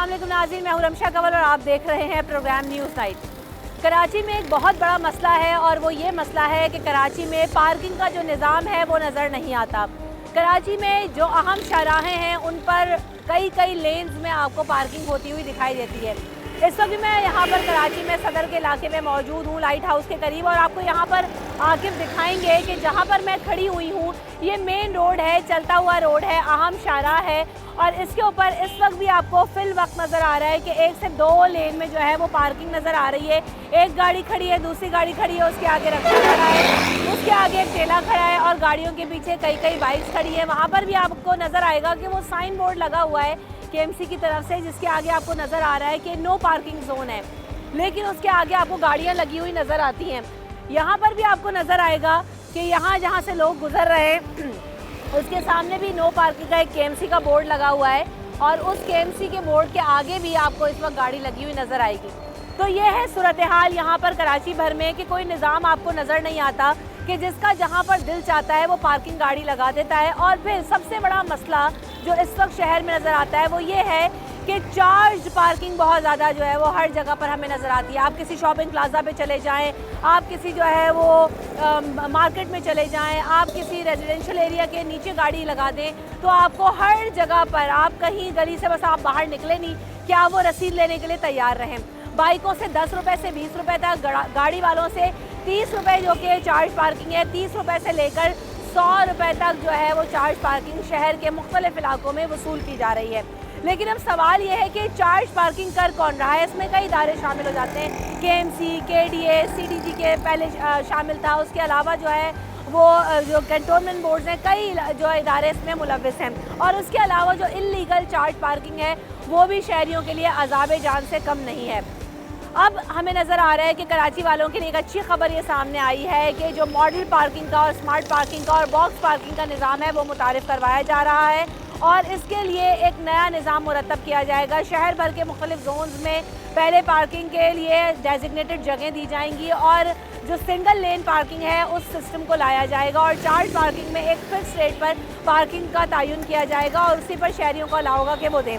अस्सलाम वालेकुम नाज़रीन, मैं हूं रमशा कंवल और आप देख रहे हैं प्रोग्राम न्यूज़ नाइट। कराची में एक बहुत बड़ा मसला है और वो ये मसला है कि कराची में पार्किंग का जो निज़ाम है वो नज़र नहीं आता। कराची में जो अहम शाहराहें हैं उन पर कई लेन्स में आपको पार्किंग होती हुई दिखाई देती है। इस वक्त मैं यहाँ पर कराची में सदर के इलाके में मौजूद हूँ, लाइट हाउस के करीब, और आपको यहाँ पर आकिब दिखाएंगे कि जहाँ पर मैं खड़ी हुई हूँ ये मेन रोड है, चलता हुआ रोड है, अहम शाहराह है, और इसके ऊपर इस वक्त भी आपको फिल वक्त नज़र आ रहा है कि 1 से 2 लेन में जो है वो पार्किंग नज़र आ रही है। एक गाड़ी खड़ी है, दूसरी गाड़ी खड़ी है, उसके आगे रक्षा खड़ा है, उसके आगे एक ठेला खड़ा है और गाड़ियों के पीछे कई बाइक्स खड़ी है। वहाँ पर भी आपको नज़र आएगा कि वो साइन बोर्ड लगा हुआ है KMC की तरफ से, जिसके आगे आपको नज़र आ रहा है कि नो पार्किंग जोन है, लेकिन उसके आगे आपको गाड़ियाँ लगी हुई नज़र आती हैं। यहाँ पर भी आपको नज़र आएगा कि यहाँ जहाँ से लोग गुजर रहे हैं उसके सामने भी नो पार्किंग का एक KMC का बोर्ड लगा हुआ है, और उस KMC के बोर्ड के आगे भी आपको इस वक्त गाड़ी लगी हुई नज़र आएगी। तो ये है सूरत हाल यहाँ पर कराची भर में कि कोई निज़ाम आपको नज़र नहीं आता, कि जिसका जहाँ पर दिल चाहता है वो पार्किंग गाड़ी लगा देता है। और फिर सबसे बड़ा मसला जो इस वक्त शहर में नज़र आता है वो ये है कि चार्ज पार्किंग बहुत ज़्यादा जो है वो हर जगह पर हमें नज़र आती है। आप किसी शॉपिंग प्लाजा पे चले जाएं, आप किसी जो है वो मार्केट में चले जाएं, आप किसी रेजिडेंशियल एरिया के नीचे गाड़ी लगा दें, तो आपको हर जगह पर, आप कहीं गली से बस आप बाहर निकले नहीं कि आप वो रसीद लेने के लिए तैयार रहें। बाइकों से 10 रुपये से 20 रुपये तक, गाड़ी वालों से 30 रुपये जो कि चार्ज पार्किंग है, 30 रुपये से लेकर 100 रुपये तक जो है वो चार्ज पार्किंग शहर के मुख्तलिफ इलाकों में वसूल की जा रही है। लेकिन अब सवाल ये है कि चार्ज पार्किंग कर कौन रहा है? इसमें कई इदारे शामिल हो जाते हैं, KMC, KDA, CDG के पहले शामिल था, उसके अलावा जो है वो जो कंटोनमेंट बोर्ड्स हैं, कई जो इदारे इसमें मुलव्विस हैं, और उसके अलावा जो इल्लीगल चार्ज पार्किंग है वो भी शहरियों के लिए अज़ाब जान से कम नहीं है। अब हमें नज़र आ रहा है कि कराची वालों के लिए एक अच्छी खबर ये सामने आई है कि जो मॉडल पार्किंग का और स्मार्ट पार्किंग का और बॉक्स पार्किंग का निज़ाम है वो मुतारिफ़ करवाया जा रहा है, और इसके लिए एक नया निज़ाम मुरतब किया जाएगा। शहर भर के मुख्तलिफ जोन्स में पहले पार्किंग के लिए डेजिग्नेटेड जगह दी जाएंगी, और जो सिंगल लेन पार्किंग है उस सिस्टम को लाया जाएगा, और चार्ज पार्किंग में एक फिक्स रेट पर पार्किंग का तयन किया जाएगा और उसी पर शहरियों को अलाउ होगा कि वो दें,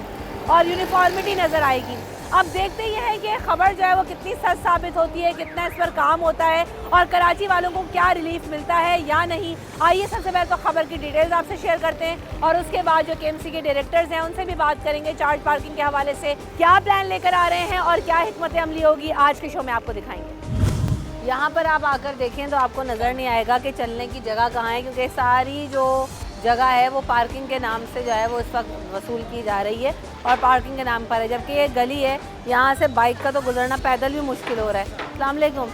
और यूनिफॉर्मिटी नज़र आएगी। अब देखते ये है कि खबर जो है वो कितनी सच साबित होती है, कितना इस पर काम होता है, और कराची वालों को क्या रिलीफ मिलता है या नहीं। आइए सबसे पहले तो खबर की डिटेल्स आपसे शेयर करते हैं, और उसके बाद जो KMC के डायरेक्टर्स हैं उनसे भी बात करेंगे चार्ज पार्किंग के हवाले से क्या प्लान लेकर आ रहे हैं और क्या हिकमत अमली होगी, आज के शो में आपको दिखाएंगे। यहाँ पर आप आकर देखें तो आपको नज़र नहीं आएगा कि चलने की जगह कहाँ है, क्योंकि सारी जो जगह है वो पार्किंग के नाम से जो है वो इस वक्त वसूल की जा रही है और पार्किंग के नाम पर है, जबकि ये गली है, यहाँ से बाइक का तो गुजरना पैदल भी मुश्किल हो रहा है। अस्सलाम वालेकुम।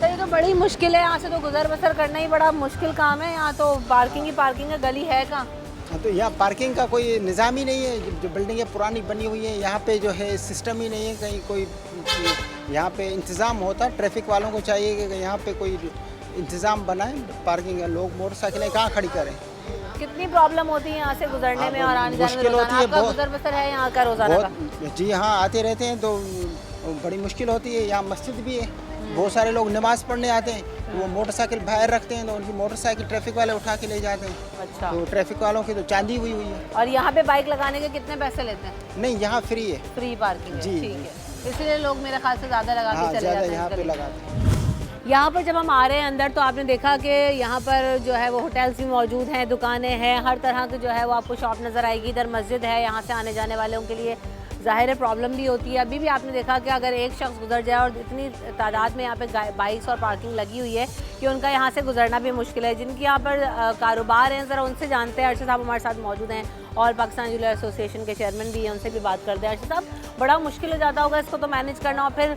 तो ये तो बड़ी मुश्किल है, यहाँ से तो गुजर बसर करना ही बड़ा मुश्किल काम है, यहाँ तो पार्किंग ही पार्किंग है, गली है कहाँ? तो यहाँ पार्किंग का कोई निज़ाम ही नहीं है, जो बिल्डिंगें पुरानी बनी हुई हैं यहाँ पे जो है सिस्टम ही नहीं है, कहीं कोई यहाँ पे इंतज़ाम होता। ट्रैफिक वालों को चाहिए कि यहाँ पे कोई इंतज़ाम बनाए पार्किंग है, लोग मोटरसाइकिलें कहाँ खड़ी करें। कितनी प्रॉब्लम होती है यहाँ से गुजरने में और आने जाने में? मुश्किल होती है, आपका गुजर बसर है यहाँ का रोज़ाना का? जी हाँ, आते रहते हैं तो बड़ी मुश्किल होती है। यहाँ मस्जिद भी है, बहुत सारे लोग नमाज़ पढ़ने आते हैं, वो मोटरसाइकिल बाहर रखते हैं तो उनकी मोटरसाइकिल ट्रैफिक वाले उठा के ले जाते हैं। अच्छा। तो ट्रैफिक वालों की तो चांदी हुई है। और यहाँ पे बाइक लगाने के कितने पैसे लेते हैं? नहीं, यहाँ फ्री है, फ्री पार्किंग है। जी, ठीक है, इसलिए लोग मेरे ख्याल से ज़्यादा लगा के चले जाते हैं यहाँ पे लगाते हैं। यहाँ पर जब हम आ रहे हैं अंदर तो आपने देखा कि यहाँ पर जो है वो होटल्स भी मौजूद हैं, दुकानें हैं, हर तरह की जो है वो आपको शॉप नज़र आएगी। इधर मस्जिद है, यहाँ से आने जाने वालों के लिए ज़ाहिर है प्रॉब्लम भी होती है। अभी भी आपने देखा कि अगर एक शख्स गुजर जाए, और इतनी तादाद में यहाँ पे बाइक्स और पार्किंग लगी हुई है कि उनका यहाँ से गुजरना भी मुश्किल है। जिनकी यहाँ पर कारोबार हैं, ज़रा उनसे जानते हैं। अर्शद साहब हमारे साथ मौजूद हैं और पाकिस्तान ज्वेलर एसोसिएशन के चेयरमैन भी हैं, उनसे भी बात करते हैं। अर्शद साहब, बड़ा मुश्किल हो जाता होगा इसको तो मैनेज करना, और फिर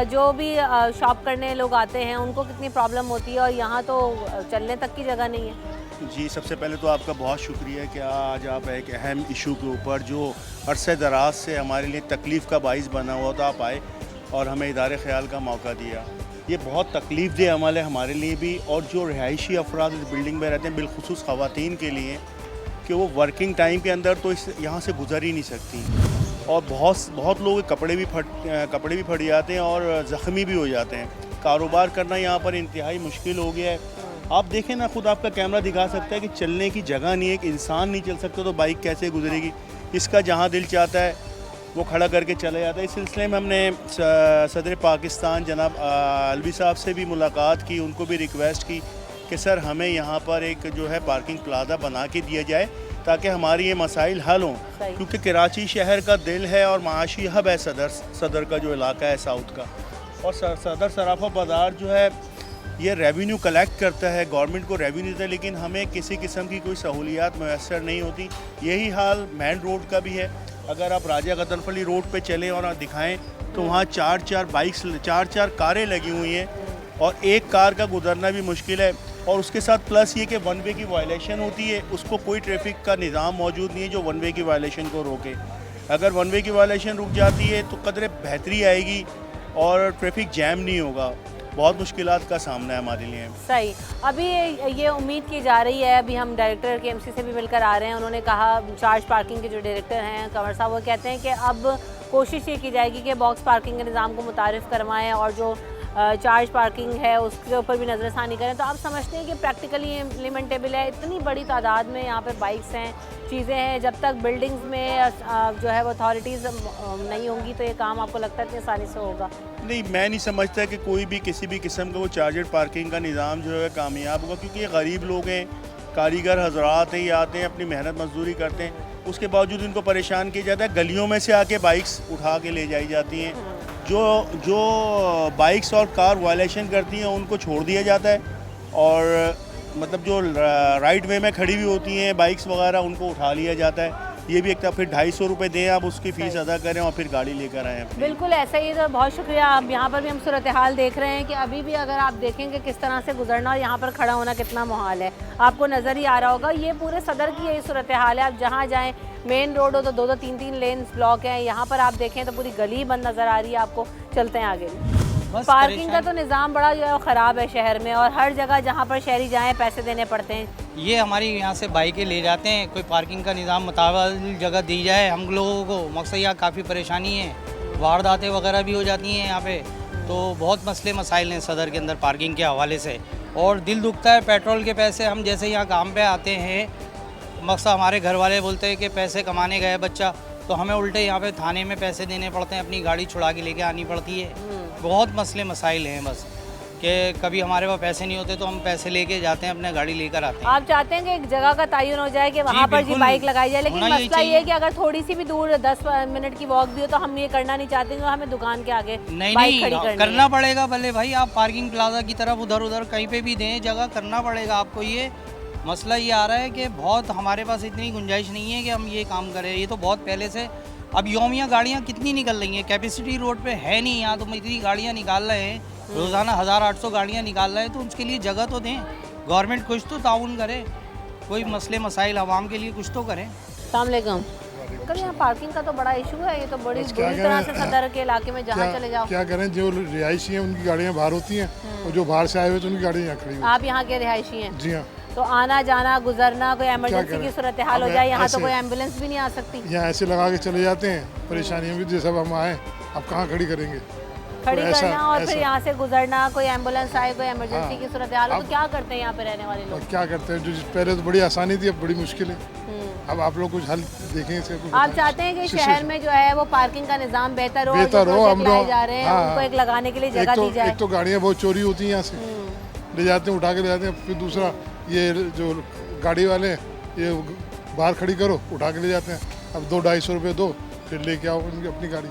जो भी शॉप करने लोग आते हैं उनको कितनी प्रॉब्लम होती है, और यहाँ तो चलने तक की जगह नहीं है। जी, सबसे पहले तो आपका बहुत शुक्रिया कि आज आप एक अहम इशू के ऊपर जो अरसे दराज से हमारे लिए तकलीफ़ का बाइस बना हुआ तो आप आए और हमें इदारे ख्याल का मौका दिया। ये बहुत तकलीफ़ दे अमल है हमारे लिए भी, और जो रिहायशी अफराद इस बिल्डिंग में रहते हैं, बिलखुसूस ख़वातीन के लिए, कि वो वर्किंग टाइम के अंदर तो इस यहाँ से गुजर ही नहीं सकती, और बहुत लोग कपड़े भी फट जाते हैं और ज़ख्मी भी हो जाते हैं। कारोबार करना यहाँ पर इंतहाई मुश्किल हो गया है। आप देखें ना, खुद आपका कैमरा दिखा सकता है कि चलने की जगह नहीं है, एक इंसान नहीं चल सकता तो बाइक कैसे गुजरेगी। इसका जहाँ दिल चाहता है वो खड़ा करके चला जाता है। इस सिलसिले में हमने सदर पाकिस्तान जनाब अलवी साहब से भी मुलाकात की, उनको भी रिक्वेस्ट की कि सर हमें यहाँ पर एक जो है पार्किंग प्लाजा बना के दिया जाए ताकि हमारी ये मसाइल हल हों, क्योंकि कराची शहर का दिल है और माशी हब है सदर का जो इलाका है साउथ का। और सदर सराफा बाज़ार जो है ये रेवेन्यू कलेक्ट करता है, गवर्नमेंट को रेवेन्यू देता है, लेकिन हमें किसी किस्म की कोई सहूलियात मैसर नहीं होती। यही हाल मेन रोड का भी है। अगर आप राजा गदनफली रोड पे चलें और दिखाएं तो वहाँ चार कारें लगी हुई हैं और एक कार का गुजरना भी मुश्किल है। और उसके साथ प्लस ये कि वन वे की वायलेशन होती है, उसको कोई ट्रैफिक का निज़ाम मौजूद नहीं है जो वन वे की वायलेशन को रोके। अगर वन वे की वायलेशन रुक जाती है तो कदरे बेहतरी आएगी और ट्रैफिक जैम नहीं होगा। बहुत मुश्किलात का सामना है हमारे लिए। सही। अभी ये उम्मीद की जा रही है, अभी हम डायरेक्टर KMC से भी मिलकर आ रहे हैं, उन्होंने कहा चार्ज पार्किंग के जो डायरेक्टर हैं कंवर साहब, वो कहते हैं कि अब कोशिश ये की जाएगी कि बॉक्स पार्किंग के निज़ाम को मुतारिफ़ करवाएं और जो चार्ज पार्किंग है उसके ऊपर भी नज़रसानी करें। तो आप समझते हैं कि प्रैक्टिकली इम्प्लीमेंटेबल है? इतनी बड़ी तादाद में यहाँ पर बाइक्स हैं, चीज़ें हैं, जब तक बिल्डिंग्स में जो है वो अथॉरिटीज़ नहीं होंगी तो ये काम आपको लगता है इतनी आसानी से होगा? नहीं, मैं नहीं समझता कि कोई भी किसी भी किस्म का वो चार्जर पार्किंग का निज़ाम जो है कामयाब होगा, क्योंकि ये गरीब लोग हैं, कारीगर हजरात हैं, ये आते हैं अपनी मेहनत मजदूरी करते हैं, उसके बावजूद इनको परेशान किया जाता है। गलियों में से आके बाइक्स उठा के ले जाई जाती हैं। जो बाइक्स और कार वायलेशन करती हैं उनको छोड़ दिया जाता है, और मतलब जो राइट वे में खड़ी हुई होती हैं बाइक्स वगैरह उनको उठा लिया जाता है। ये भी एक फिर 250 रुपये दें आप उसकी फ़ीस अदा करें और फिर गाड़ी लेकर आएँ। बिल्कुल ऐसा ही। तो बहुत शुक्रिया। अब यहाँ पर भी हम सूरत हाल देख रहे हैं कि अभी भी अगर आप देखेंगे किस तरह से गुजरना और यहाँ पर खड़ा होना कितना मुहाल है, आपको नज़र ही आ रहा होगा। ये पूरे सदर की यही सूरत हाल है। आप जहाँ जाएँ, मेन रोड हो तो 2-2 3-3 लेन्स ब्लॉक हैं, यहाँ पर आप देखें तो पूरी गली बंद नज़र आ रही है आपको। चलते हैं आगे। पार्किंग का तो निज़ाम बड़ा जो है ख़राब है शहर में, और हर जगह जहाँ पर शहरी जाएँ पैसे देने पड़ते हैं। ये हमारी यहाँ से बाइकें ले जाते हैं, कोई पार्किंग का निज़ाम मुताबिक जगह दी जाए हम लोगों को। मकसद यहाँ काफ़ी परेशानी है, वारदातें वगैरह भी हो जाती हैं यहाँ पे, तो बहुत मसले मसाइल हैं सदर के अंदर पार्किंग के हवाले से। और दिल दुखता है, पेट्रोल के पैसे हम जैसे यहाँ काम पे आते हैं, मकसद हमारे घर वाले बोलते हैं कि पैसे कमाने गए बच्चा, तो हमें उल्टे यहाँ पे थाने में पैसे देने पड़ते हैं, अपनी गाड़ी छुड़ा के लेके आनी पड़ती है। बहुत मसले मसाइल हैं बस, कि कभी हमारे पास पैसे नहीं होते तो हम पैसे लेके जाते हैं, अपने गाड़ी लेकर आते हैं। आप चाहते हैं कि एक जगह का तयन हो जाए कि वहाँ पर जी बाइक लगाई जाए, लेकिन मसला ये है कि अगर थोड़ी सी भी दूर 10 मिनट की वॉक भी हो तो हम ये करना नहीं चाहते कि हमें दुकान के आगे नहीं करना पड़ेगा। भले भाई आप पार्किंग प्लाजा की तरफ उधर उधर कहीं पे भी दें जगह, करना पड़ेगा आपको। ये मसला ये आ रहा है कि बहुत हमारे पास इतनी गुंजाइश नहीं है कि हम ये काम करें। ये तो बहुत पहले से, अब योमिया गाड़ियाँ कितनी निकल रही हैं, कैपेसिटी रोड पे है नहीं यहाँ, तो इतनी गाड़ियाँ निकाल रहे हैं रोज़ाना 1800 गाड़ियाँ निकाल रहे हैं, तो उसके लिए जगह तो दें। गवर्नमेंट कुछ तो ताउन करे, कोई मसले मसाइल आवाम के लिए कुछ तो करें। अस्सलाम वालेकुम। कल यहाँ पार्किंग का तो बड़ा इशू है, ये तो बड़ी बुरी तरह से सदर के इलाके में जहाँ चले जाओ। क्या करें, जो रिहायशी हैं उनकी गाड़ियाँ बाहर होती हैं और जो बाहर से आए हुए तो उनकी गाड़ियाँ यहाँ खड़ी हुई। आप यहाँ के रिहायशी हैं? जी हाँ। तो आना जाना गुजरना, कोई इमरजेंसी की सूरत हाल हो जाए यहाँ तो कोई एम्बुलेंस भी नहीं आ सकती। यहाँ ऐसे लगा के चले जाते हैं, परेशानियाँ भी जैसे हम आए, अब कहाँ खड़ी करेंगे, खड़ी करना और फिर यहाँ से गुजरना, कोई एम्बुलेंस आए, कोई इमरजेंसी की सूरत हाल हो तो क्या करते हैं यहाँ पे रहने वाले लोग? क्या करते हैं, जो पहले तो बड़ी आसानी थी अब बड़ी मुश्किल है। अब आप लोग कुछ हल देखें इसे। आप चाहते हैं कि शहर में जो है वो पार्किंग का निज़ाम बेहतर हो, हम लोग जा रहे हैं उनको एक लगाने के लिए जगह दी जाए। एक तो गाड़ियाँ बहुत चोरी होती हैं यहाँ से, ले जाते हैं, उठा के ले जाते हैं। फिर दूसरा ये जो गाड़ी वाले ये बाहर खड़ी करो, उठा के ले जाते हैं। अब 200-250 रुपये दो, फिर लेके आओ उनकी अपनी गाड़ी।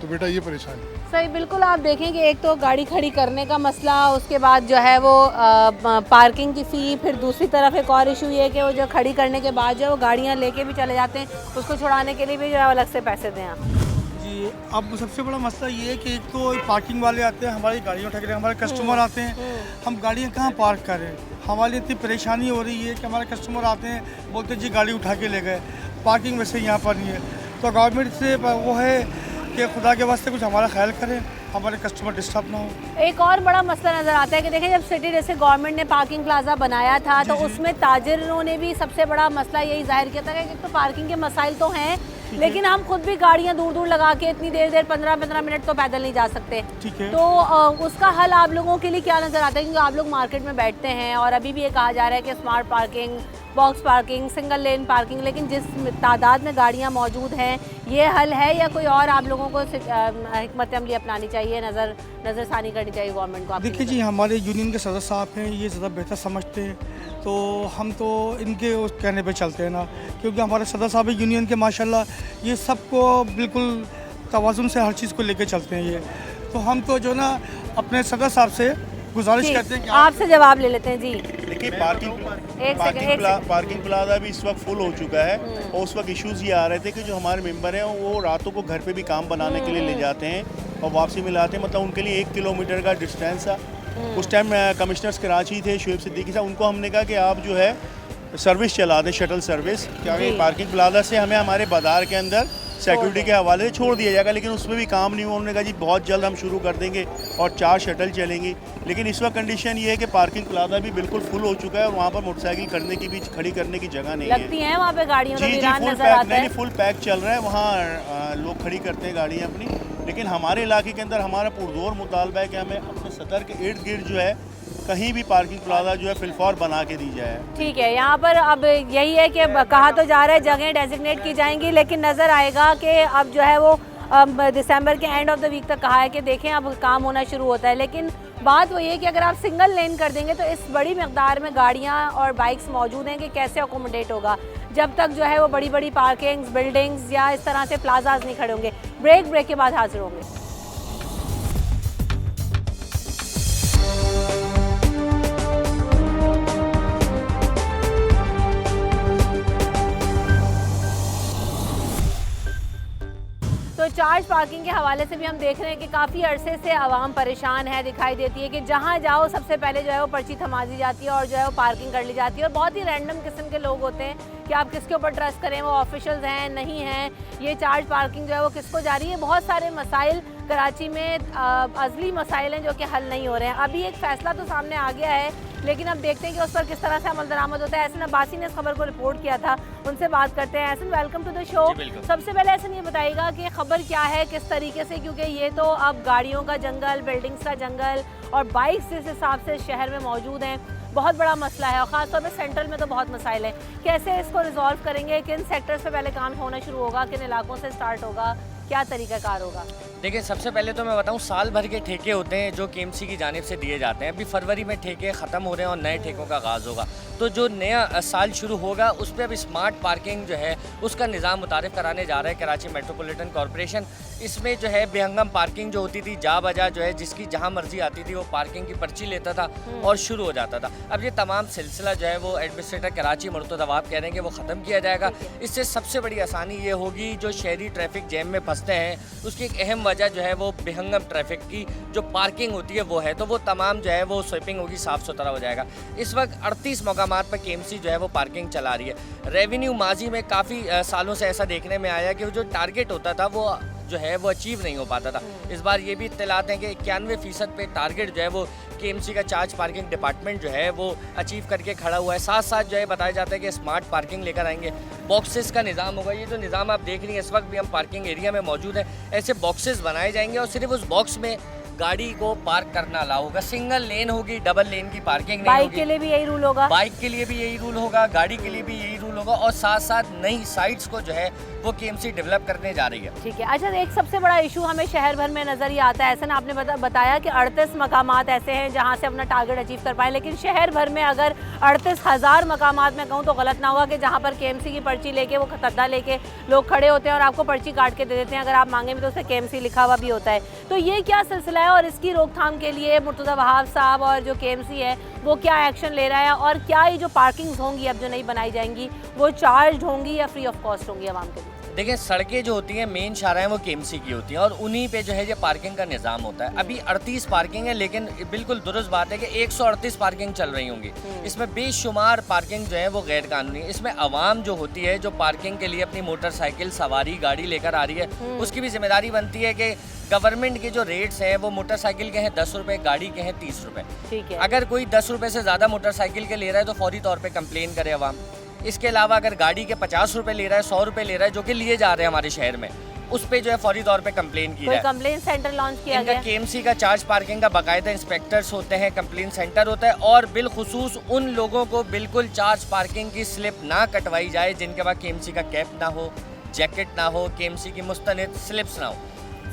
तो बेटा ये परेशानी सही। बिल्कुल आप देखें कि एक तो गाड़ी खड़ी करने का मसला, उसके बाद जो है वो पार्किंग की फ़ी, फिर दूसरी तरफ एक और इशू ये है कि वो जो खड़ी करने के बाद जो है वो गाड़ियाँ लेके भी चले जाते हैं, उसको छुड़ाने के लिए भी जो है अलग से पैसे दें आप। जी, अब सबसे बड़ा मसला ये है कि एक तो पार्किंग वाले आते हैं, हमारी गाड़ियाँ उठा के, हमारे कस्टमर आते हैं, हम गाड़ियाँ कहाँ पार्क करें। हमारी इतनी परेशानी हो रही है कि हमारे कस्टमर आते हैं, बोलते हैं जी गाड़ी उठा के ले गए, पार्किंग वैसे यहाँ पर नहीं है। तो गवर्नमेंट से वो है कि खुदा के वास्ते कुछ हमारा ख्याल करें, हमारे कस्टमर डिस्टर्ब ना हो। एक और बड़ा मसला नज़र आता है कि देखिए जब सिटी जैसे गवर्नमेंट ने पार्किंग प्लाजा बनाया था तो उसमें ताजिरों ने भी सबसे बड़ा मसला यही जाहिर किया था कि तो पार्किंग के मसाइल तो हैं, लेकिन हम खुद भी गाड़ियाँ दूर दूर लगा के इतनी देर 15-15 मिनट तो पैदल नहीं जा सकते। ठीक है। तो उसका हल आप लोगों के लिए क्या नज़र आता है? क्योंकि आप लोग मार्केट में बैठते हैं और अभी भी ये कहा जा रहा है कि smart parking, box parking, single lane parking, लेकिन जिस तादाद में गाड़ियाँ मौजूद हैं ये हल है या कोई और आप लोगों को हिकमत अमली अपनानी चाहिए, नज़रसानी करनी चाहिए गवर्नमेंट को? देखिए जी, हमारे यूनियन के सदस्य साहब हैं, ये ज़्यादा बेहतर समझते हैं, तो हम तो इनके उस कहने पे चलते हैं ना, क्योंकि हमारे सदस्य साहब यूनियन के माशाल्लाह ये सबको बिल्कुल तवाज़ुन से हर चीज़ को लेके चलते हैं ये। तो हम तो जो ना अपने सदस्य साहब से गुजारिश करते हैं कि आपसे जवाब ले लेते हैं जी। देखिए पार्किंग प्लाजा भी इस वक्त फुल हो चुका है और उस वक्त इश्यूज़ ये आ रहे थे कि जो हमारे मेंबर हैं वो रातों को घर पे भी काम बनाने के लिए ले जाते हैं और वापसी में लाते हैं, मतलब उनके लिए 1 किलोमीटर का डिस्टेंस था। उस टाइम कमिश्नर्स कराची थे, शुएब सिद्दीकी साहब, उनको हमने कहा कि आप जो है सर्विस चला दें, शटल सर्विस, क्या पार्किंग प्लाजा से हमें हमारे बाज़ार के अंदर सिक्योरिटी के हवाले से छोड़ दिया जाएगा, लेकिन उसमें भी काम नहीं हुआ। उन्होंने कहा जी बहुत जल्द हम शुरू कर देंगे और 4 शटल चलेंगी, लेकिन इस वक्त कंडीशन ये है कि पार्किंग प्लाजा भी बिल्कुल फुल हो चुका है और वहाँ पर मोटरसाइकिल खड़ी करने की जगह नहीं लगती है वहाँ पे गाड़ियों का जी वीरान फुल नजर पैक आता है। नहीं, फुल पैक चल रहा है, वहाँ लोग खड़ी करते हैं गाड़ियाँ अपनी, लेकिन हमारे इलाके के अंदर हमारा पुरजोर मुतालबा है कि हमें अपने सदर के इर्द गिर्द जो है कहीं भी पार्किंग प्लाजा जो है फिलफौर बना के दी जाए। ठीक है, यहाँ पर अब यही है कि कहा तो जा रहा है जगह डेजिग्नेट की जाएंगी, लेकिन नज़र आएगा कि अब जो है वो दिसंबर के एंड ऑफ द वीक तक कहा है कि देखें अब काम होना शुरू होता है। लेकिन बात वो ये है कि अगर आप सिंगल लेन कर देंगे तो इस बड़ी मकदार में गाड़ियाँ और बाइक्स मौजूद हैं कि कैसे अकोमोडेट होगा जब तक जो है वो बड़ी बड़ी पार्किंग्स, बिल्डिंग्स या इस तरह से प्लाजाज नहीं खड़े होंगे। ब्रेक के बाद हाजिर होंगे। तो चार्ज पार्किंग के हवाले से भी हम देख रहे हैं कि काफ़ी अरसे से आवाम परेशान है, दिखाई देती है कि जहाँ जाओ सबसे पहले जो है वो पर्ची थमा दी जाती है और जो है वो पार्किंग कर ली जाती है और बहुत ही रैंडम किस्म के लोग होते हैं कि आप किसके ऊपर ट्रस्ट करें, वो ऑफिशियल्स हैं नहीं हैं, ये चार्ज पार्किंग जो है वो किसको जा रही है। बहुत सारे मसाइल कराची में अज़ली मसाइल हैं जो कि हल नहीं हो रहे हैं। अभी एक फ़ैसला तो सामने आ गया है, लेकिन अब देखते हैं कि उस पर किस तरह से अमल दरामद होता है। एहसन अब्बासी ने इस खबर को रिपोर्ट किया था, उनसे बात करते हैं। Ehsan, welcome to the show. सबसे पहले एहसन ये बताइएगा कि खबर क्या है, किस तरीके से, क्योंकि ये तो अब गाड़ियों का जंगल, बिल्डिंग्स का जंगल और बाइक्स जिस हिसाब से शहर में मौजूद हैं बहुत बड़ा मसला है और ख़ासतौर पे सेंट्रल में तो बहुत मसाइल हैं। कैसे इसको रिजॉल्व करेंगे? किन सेक्टर्स पे पहले काम होना शुरू होगा, किन इलाकों से स्टार्ट होगा, क्या तरीक़ाकार होगा? देखिए, सबसे पहले तो मैं बताऊं, साल भर के ठेके होते हैं जो केएमसी की जानिब से दिए जाते हैं। अभी फरवरी में ठेके ख़त्म हो रहे हैं और नए ठेकों का आगाज़ होगा, तो जो नया साल शुरू होगा उस पर अब स्मार्ट पार्किंग जो है उसका निज़ाम मुतारिफ़ कराने जा रहा है कराची मेट्रोपॉलिटन कॉरपोरेशन। इसमें जो है बेहंगम पार्किंग जो होती थी, जा बजा जो है जिसकी जहाँ मर्जी आती थी वो पार्किंग की पर्ची लेता था और शुरू हो जाता था। अब ये तमाम सिलसिला जो है वो एडमिनिस्ट्रेटर कराची मुर्तज़ा अवाब कह रहे हैं कि वो ख़त्म किया जाएगा। इससे सबसे बड़ी आसानी ये होगी, जो शहरी ट्रैफिक जैम में फंसते हैं उसकी एक अहम वजह जो है वो बेहंगम ट्रैफिक की जो पार्किंग होती है वो है, तो वो तमाम जो है वो स्वीपिंग होगी, साफ़ सुथरा हो जाएगा। इस वक्त 38 मकामात पर केएमसी जो है वो पार्किंग चला रही है। रेवेन्यू माजी में काफ़ी सालों से ऐसा देखने में आया कि जो टारगेट होता था वो जो है वो अचीव नहीं हो पाता था। इस बार ये भी इत्तलात हैं कि 91% पे टारगेट जो है वो केएमसी का चार्ज पार्किंग डिपार्टमेंट जो है वो अचीव करके खड़ा हुआ है। साथ साथ जो है बताया जाता है कि स्मार्ट पार्किंग लेकर आएंगे, बॉक्सेस का निज़ाम होगा। ये जो निज़ाम आप देख रही हैं इस वक्त भी हम पार्किंग एरिया में मौजूद हैं, ऐसे बॉक्सेस बनाए जाएंगे और सिर्फ उस बॉक्स में गाड़ी को पार्क करना अलाउ होगा। सिंगल लेन होगी, डबल लेन की पार्किंग नहीं होगी। बाइक के लिए भी यही रूल होगा? बाइक के लिए भी यही रूल होगा, गाड़ी के लिए भी यही रूल होगा और साथ साथ नई साइट्स को जो है वो केएमसी डेवलप करने जा रही है। ठीक है। अच्छा, एक सबसे बड़ा इशू हमें शहर भर में नज़र ही आता है। ऐसा आपने बताया कि 38 मकामात ऐसे हैं जहाँ से अपना टारगेट अचीव कर पाए, लेकिन शहर भर में अगर 38,000 मकामात में कहूँ तो गलत ना होगा कि जहाँ पर केएमसी की पर्ची लेके वो खतरदा लेके लोग खड़े होते हैं और आपको पर्ची काट के दे देते हैं। अगर आप मांगे भी तो उससे केएमसी लिखा हुआ भी होता है। तो ये क्या सिलसिला है और इसकी रोकथाम के लिए मुर्तज़ा वहाब साहब और जो केएमसी है वो क्या एक्शन ले रहा है और क्या ये जो पार्किंग्स होंगी अब जो नई बनाई जाएंगी वो चार्ज होंगी या फ्री ऑफ कॉस्ट होंगी आवाम के लिए? देखिए, सड़कें जो होती हैं मेन शाहराएं वो केएमसी की होती हैं और उन्हीं पे जो है ये पार्किंग का निज़ाम होता है। अभी 38 पार्किंग है, लेकिन बिल्कुल दुरुस्त बात है कि 138 पार्किंग चल रही होंगी। इसमें बेशुमार पार्किंग जो है वो गैर कानूनी है। इसमें आवाम जो होती है जो पार्किंग के लिए अपनी मोटरसाइकिल सवारी गाड़ी लेकर आ रही है उसकी भी जिम्मेदारी बनती है कि गवर्नमेंट के जो रेट्स हैं वो मोटरसाइकिल के हैं 10 रुपये, गाड़ी के हैं 30 रुपये। ठीक है। अगर कोई 10 रुपये से ज़्यादा मोटरसाइकिल के ले रहा है तो फौरी तौर पे कंप्लेन करे अवाम। इसके अलावा अगर गाड़ी के 50 रुपये ले रहा है, 100 रुपये ले रहा है, जो कि लिए जा रहे हैं हमारे शहर में, उस पे जो है फौरी तौर पे कंप्लेन की कोई है। कंप्लेन सेंटर लॉन्च किया इनका गया? केएमसी का चार्ज पार्किंग का बाकायदा इंस्पेक्टर्स होते हैं, कंप्लेन सेंटर होता है, और बिलखुसूस उन लोगों को बिल्कुल चार्ज पार्किंग की स्लिप ना कटवाई जाए जिनके पास केएमसी का कैप ना हो, जैकेट ना हो, केएमसी की मुस्तनिद स्लिप्स ना हो।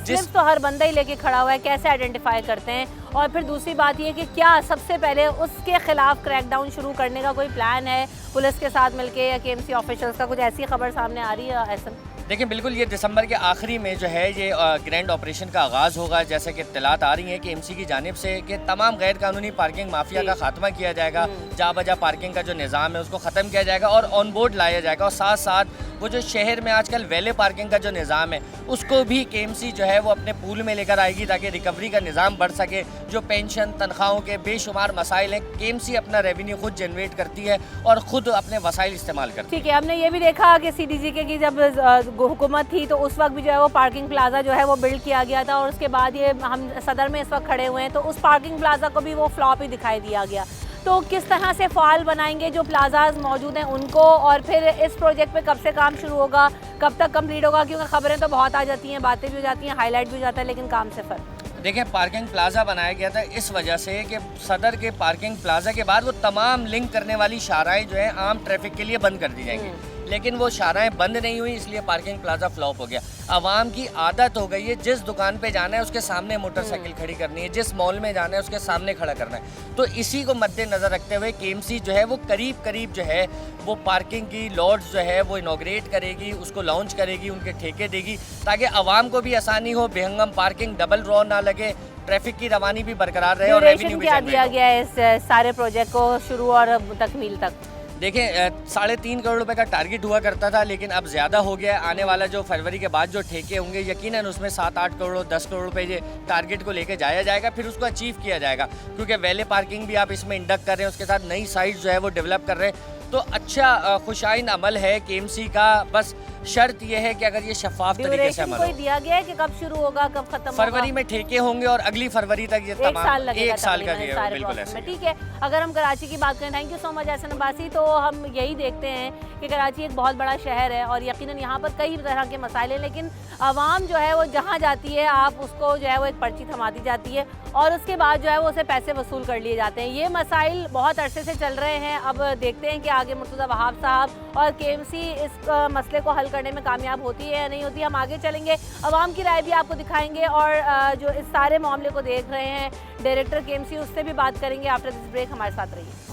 सिर्फ तो हर बंदा ही लेके खड़ा हुआ है, कैसे आइडेंटिफाई करते हैं? और फिर दूसरी बात ये कि क्या सबसे पहले उसके खिलाफ क्रैकडाउन शुरू करने का कोई प्लान है पुलिस के साथ मिलके या केएमसी ऑफिशियल्स का? कुछ ऐसी खबर सामने आ रही है ऐसा? देखिए बिल्कुल, ये दिसंबर के आखिरी में जो है ये ग्रैंड ऑपरेशन का आगाज़ होगा, जैसे कि इत्तलात आ रही हैं कि एमसी की जानिब से कि तमाम गैर कानूनी पार्किंग माफिया का खात्मा किया जाएगा, जा बजा पार्किंग का जो निज़ाम है उसको ख़त्म किया जाएगा और ऑन बोर्ड लाया जाएगा, और साथ साथ वो जो शहर में आजकल वैले पार्किंग का जो निज़ाम है उसको भी केएमसी जो है वो अपने पूल में लेकर आएगी ताकि रिकवरी का निज़ाम बढ़ सके। जो पेंशन तनख्वाहों के बेशुमार मसाइल हैं, केएमसी अपना रेवेन्यू खुद जनरेट करती है और ख़ुद अपने वसाइल इस्तेमाल करती है। ठीक है, हमने ये भी देखा कि CDG की जब हुकूमत थी तो उस वक्त भी जो है वो पार्किंग प्लाजा जो है वो बिल्ड किया गया था, और उसके बाद ये हम सदर में इस वक्त खड़े हुए हैं तो उस पार्किंग प्लाजा को भी वो फ्लॉप ही दिखाई दिया गया। तो किस तरह से फ़ाल बनाएंगे जो प्लाजाज मौजूद हैं उनको, और फिर इस प्रोजेक्ट पे कब से काम शुरू होगा, कब तक कंप्लीट होगा? क्योंकि खबरें तो बहुत आ जाती हैं, बातें भी हो जाती हैं, हाईलाइट भी हो जाता है, लेकिन काम से फ़र्क। देखिए, पार्किंग प्लाजा बनाया गया था इस वजह से कि सदर के पार्किंग प्लाजा के बाद वो तमाम लिंक करने वाली शाहराएं जो है आम ट्रैफिक के लिए बंद कर दी जाएंगी, लेकिन वो शाहराएं बंद नहीं हुई, इसलिए पार्किंग प्लाजा फ्लॉप हो गया। आवाम की आदत हो गई है जिस दुकान पे जाना है उसके सामने मोटरसाइकिल खड़ी करनी है, जिस मॉल में जाना है उसके सामने खड़ा करना है। तो इसी को मद्देनज़र रखते हुए केएमसी जो है वो करीब करीब जो है वो पार्किंग की लॉट्स जो है वो इनॉग्रेट करेगी, उसको लॉन्च करेगी, उनके ठेके देगी, ताकि आवाम को भी आसानी हो, बेहंगम पार्किंग डबल रॉ ना लगे, ट्रैफिक की रवानी भी बरकरार रहे और रेवेन्यू भी क्या दिया गया है इस सारे प्रोजेक्ट को शुरू और तकमील तक? देखिए, 3.5 करोड़ रुपए का टारगेट हुआ करता था, लेकिन अब ज़्यादा हो गया है। आने वाला जो फरवरी के बाद जो ठेके होंगे यकीनन उसमें 7-8 करोड़ 10 करोड़ रुपए ये टारगेट को लेके जाया जाएगा, फिर उसको अचीव किया जाएगा, क्योंकि वैले पार्किंग भी आप इसमें इंडक्ट कर रहे हैं, उसके साथ नई साइट जो है वो डेवलप कर रहे हैं। तो अच्छा खुशाइन अमल है केएमसी का, बस शर्त यह है कि अगर ये शफाफ तरीके से अमल हो। दिया गया है कि कब शुरू होगा, कब खत्म होगा? फरवरी में ठेके होंगे और अगली फरवरी तक ये तमाम एक साल का बिल्कुल ऐसे। ठीक है, अगर हम कराची की बात करें, thank you so much Ehsan Abbasi, तो हम यही देखते हैं कि कराची एक बहुत बड़ा शहर है और यकीनन यहाँ पर कई तरह के मसाइल हैं, लेकिन आवाम जो है वो जहाँ जाती है आप उसको जो है वो एक पर्ची थमा दी जाती है और उसके बाद जो है वो उसे पैसे वसूल कर लिए जाते हैं। ये मसाइल बहुत अरसे से चल रहे हैं। अब देखते हैं कि आगे मुर्तज़ा वहाब साहब और केएमसी इस मसले को हल करने में कामयाब होती है या नहीं होती। हम आगे चलेंगे, आवाम की राय भी आपको दिखाएंगे और जो इस सारे मामले को देख रहे हैं डायरेक्टर केएमसी, उससे भी बात करेंगे। आफ्टर दिस ब्रेक हमारे साथ रहिए।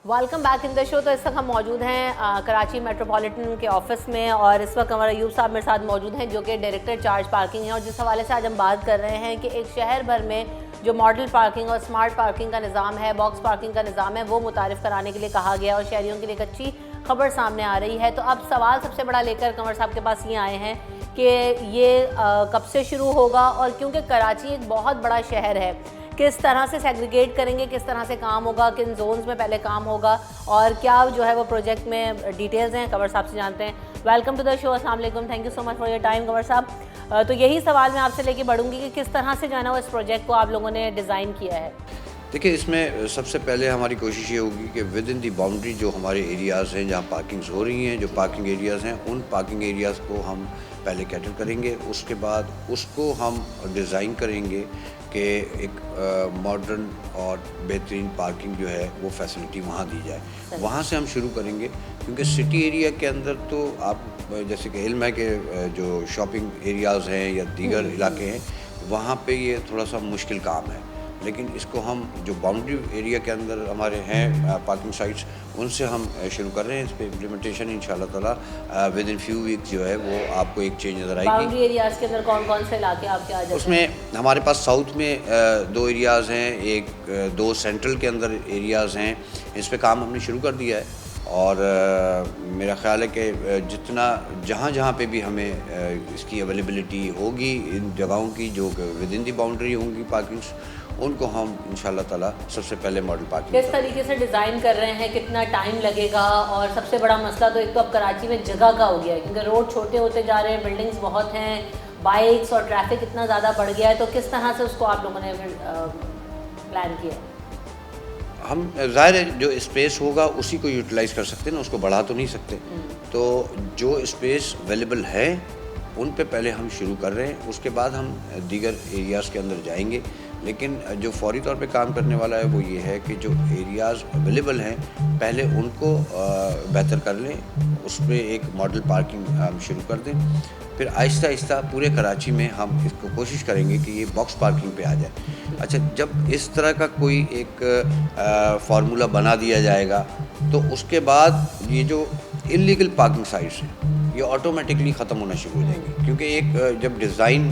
Welcome back in the show. तो इस वक्त हम मौजूद हैं कराची मेट्रोपॉलिटन के ऑफिस में और इस वक्त हमारा अयूब साहब मेरे साथ मौजूद हैं जो कि डायरेक्टर चार्ज पार्किंग है, और जिस हवाले से आज हम बात कर रहे हैं कि एक शहर भर में जो मॉडल पार्किंग और स्मार्ट पार्किंग का निज़ाम है, बॉक्स पार्किंग का निज़ाम है, वो मुतारिफ़ कराने के लिए कहा गया और शहरियों के लिए एक अच्छी खबर सामने आ रही है। तो अब सवाल सबसे बड़ा लेकर कंवर साहब के पास ये आए हैं कि ये कब से शुरू होगा, और क्योंकि कराची एक बहुत बड़ा शहर है, किस तरह से सेग्रीगेट करेंगे, किस तरह से काम होगा, किन जोन्स में पहले काम होगा, और क्या जो है वो प्रोजेक्ट में डिटेल्स हैं, कंवर साहब से जानते हैं। वेलकम टू द शो, अस्सलाम वालेकुम, thank you so much for your time Kanwar साहब। तो यही सवाल मैं आपसे लेके बढ़ूंगी कि किस तरह से जो है ना वो इस प्रोजेक्ट को आप लोगों ने डिज़ाइन किया है। देखिए, इसमें सबसे पहले हमारी कोशिश ये होगी कि विद इन दी बाउंड्री जो हमारे एरियाज़ हैं जहाँ पार्किंग्स हो रही हैं, जो पार्किंग एरियाज़ हैं, उन पार्किंग एरियाज़ को हम पहले कैटर करेंगे। उसके बाद उसको हम डिज़ाइन करेंगे कि एक मॉडर्न और बेहतरीन पार्किंग जो है वो फैसिलिटी वहाँ दी जाए। वहाँ से हम शुरू करेंगे, क्योंकि सिटी एरिया के अंदर तो आप जैसे कि इल्म है कि जो शॉपिंग एरियाज़ हैं या दीगर इलाके हैं वहाँ पे ये थोड़ा सा मुश्किल काम है, लेकिन इसको हम जो बाउंड्री एरिया के अंदर हमारे हैं पार्किंग साइट्स, उनसे हम शुरू कर रहे हैं। इस पर इम्प्लीमेंटेशन इंशाल्लाह ताला विद इन फ्यू वीक जो है वो आपको एक चेंज नज़र आएगी। बाउंड्री एरियाज़ के अंदर कौन कौन से इलाके आपके आ जाते हैं? उसमें हमारे पास साउथ में 2 एरियाज़ हैं, 2 सेंट्रल के अंदर एरियाज़ हैं। इस पर काम हमने शुरू कर दिया है और मेरा ख्याल है कि जितना जहाँ पे भी हमें इसकी अवेलेबिलिटी होगी इन जगहों की जो विद इन दी बाउंड्री होंगी पार्किंग्स, उनको हम इंशाल्लाह ताला सबसे पहले मॉडल पार्किंग किस तरीके से डिज़ाइन कर रहे हैं, कितना टाइम लगेगा? और सबसे बड़ा मसला तो एक तो अब कराची में जगह का हो गया है, क्योंकि रोड छोटे होते जा रहे हैं, बिल्डिंग्स बहुत हैं, बाइक्स और ट्रैफिक इतना ज़्यादा बढ़ गया है, तो किस तरह से उसको आप लोगों ने प्लान किया? हम ज़ाहिर है जो स्पेस होगा उसी को यूटिलाइज़ कर सकते हैं ना, उसको बढ़ा तो नहीं सकते। तो जो स्पेस अवेलेबल है उन पे पहले हम शुरू कर रहे हैं, उसके बाद हम दीगर एरियाज़ के अंदर जाएंगे। लेकिन जो फौरी तौर पे काम करने वाला है वो ये है कि जो एरियाज़ अवेलेबल हैं पहले उनको बेहतर कर लें, उस पर एक मॉडल पार्किंग हम शुरू कर दें, फिर आहिस्ता आहिस्ता पूरे कराची में हम इसको कोशिश करेंगे कि ये बॉक्स पार्किंग पे आ जाए। अच्छा, जब इस तरह का कोई एक फार्मूला बना दिया जाएगा तो उसके बाद ये जो इलीगल पार्किंग साइट्स हैं ये ऑटोमेटिकली ख़त्म होना शुरू हो जाएंगे, क्योंकि एक जब डिज़ाइन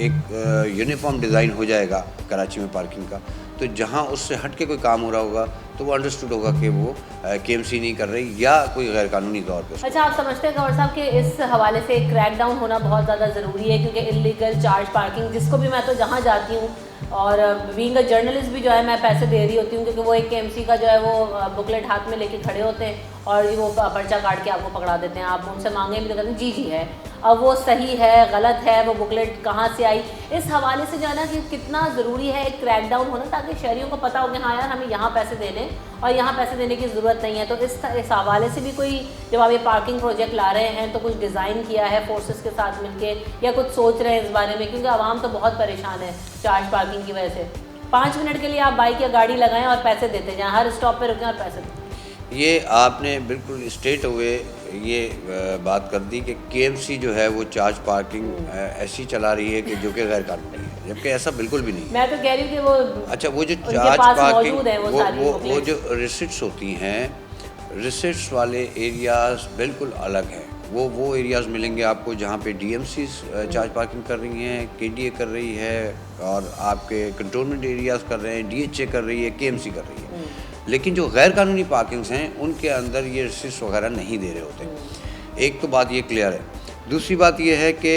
एक यूनिफॉर्म डिज़ाइन हो जाएगा कराची में पार्किंग का, तो जहाँ उससे हट के कोई काम हो रहा होगा तो वो अंडरस्टूड होगा कि वो केएमसी नहीं कर रही या कोई गैर कानूनी तौर पे। अच्छा, आप समझते हैं कंवर साहब कि इस हवाले से एक क्रैक डाउन होना बहुत ज़्यादा ज़रूरी है, क्योंकि इलीगल चार्ज पार्किंग, जिसको भी मैं तो जहाँ जाती हूँ और बीइंग अ जर्नलिस्ट भी जो है मैं पैसे दे रही होती हूँ, क्योंकि वो एक केएमसी का जो है वो बुकलेट हाथ में लेके खड़े होते हैं और वो पर्चा काट के आपको पकड़ा देते हैं। आप उनसे मांगे भी तो कहते हैं जी जी है। अब वो सही है गलत है, वो बुकलेट कहाँ से आई, इस हवाले से जो है ना कि कितना ज़रूरी है एक क्रैक डाउन होना, ताकि शहरियों को पता हो कि हाँ यार हमें यहाँ पैसे देने और यहाँ पैसे देने की ज़रूरत नहीं है। तो इस हवाले से भी कोई, जब आप ये पार्किंग प्रोजेक्ट ला रहे हैं तो कुछ डिज़ाइन किया है फोर्सेस के साथ मिलके, या कुछ सोच रहे हैं इस बारे में? क्योंकि आवाम तो बहुत परेशान है चार्ज पार्किंग की वजह से। 5 मिनट के लिए आप बाइक या गाड़ी लगाएं और पैसे देते जाएं, हर स्टॉप पे रुकें और पैसे दें। ये आपने बिल्कुल स्ट्रेट हुए ये बात कर दी कि केएमसी जो है वो चार्ज पार्किंग ऐसी चला रही है कि जो कि गैर कानूनी है, जबकि ऐसा बिल्कुल भी नहीं है। मैं तो कह रही हूँ कि वो अच्छा, वो जो चार्ज पार्किंग वो जो रिसिट्स होती हैं, रिसिट्स वाले एरियाज़ बिल्कुल अलग हैं। वो एरियाज़ मिलेंगे आपको जहाँ पे डीएमसी चार्ज पार्किंग कर रही हैं, केडीए कर रही है, और आपके कंटोनमेंट एरियाज़ कर रहे हैं, डीएचए कर रही है, केएमसी कर रही है। लेकिन जो गैर कानूनी पार्किंग्स हैं उनके अंदर ये रिसिट्स वगैरह नहीं दे रहे होते। एक तो बात ये क्लियर है। दूसरी बात ये है कि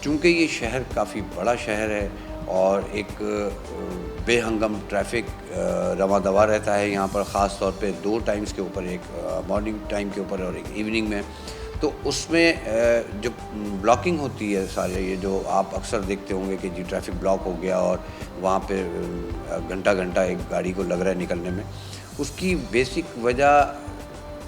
चूँकि ये शहर काफ़ी बड़ा शहर है और एक बेहंगम ट्रैफिक रवा दवा रहता है यहाँ पर, ख़ास तौर पे 2 टाइम्स के ऊपर, एक मॉर्निंग टाइम के ऊपर और एक इवनिंग में, तो उसमें जो ब्लॉकिंग होती है सारे, ये जो आप अक्सर देखते होंगे कि जी ट्रैफिक ब्लॉक हो गया और वहाँ पे घंटा घंटा एक गाड़ी को लग रहा है निकलने में, उसकी बेसिक वजह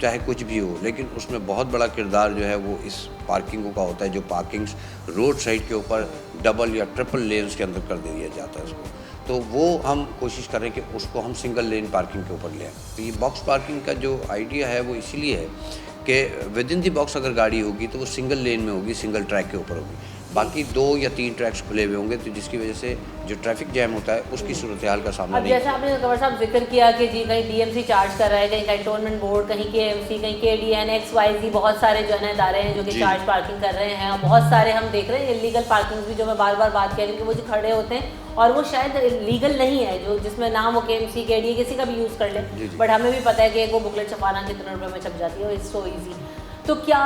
चाहे कुछ भी हो, लेकिन उसमें बहुत बड़ा किरदार जो है वो इस पार्किंगों का होता है, जो पार्किंग्स रोड साइड के ऊपर डबल या ट्रिपल लेन्स के अंदर कर दिया जाता है उसको। तो वो हम कोशिश करें कि उसको हम सिंगल लेन पार्किंग के ऊपर ले आएँ। तो ये बॉक्स पार्किंग का जो आइडिया है वो इसीलिए है कि विद इन दी बॉक्स अगर गाड़ी होगी तो वो सिंगल लेन में होगी, सिंगल ट्रैक के ऊपर होगी, बाकी 2 या 3 ट्रैक्स खुले हुए होंगे, तो जिसकी वजह से जो ट्रैफिक जैम होता है उसकी सूरत हाल का सामना अब नहीं। जैसे आपने कंवर साहब जिक्र किया कि जी कहीं डीएमसी चार्ज कर रहा है, कहीं कंटोनमेंट बोर्ड, कहीं केएमसी, कहीं केडीएन, XYZ, बहुत सारे जो है इदारे हैं जो कि चार्ज पार्किंग कर रहे हैं, और बहुत सारे हम देख रहे हैं इलीगल पार्किंग भी, जो मैं बार बार बात कह रही हूँ कि वो जो खड़े होते हैं और वो शायद लीगल नहीं है, जो जिसमें नाम वो केएमसी, केडीए किसी का भी यूज़ कर ले, बट हमें भी पता है कि एक वो बुकलेट छपाना कितने रुपये में छप जाती है, इट्स सो ईजी। तो क्या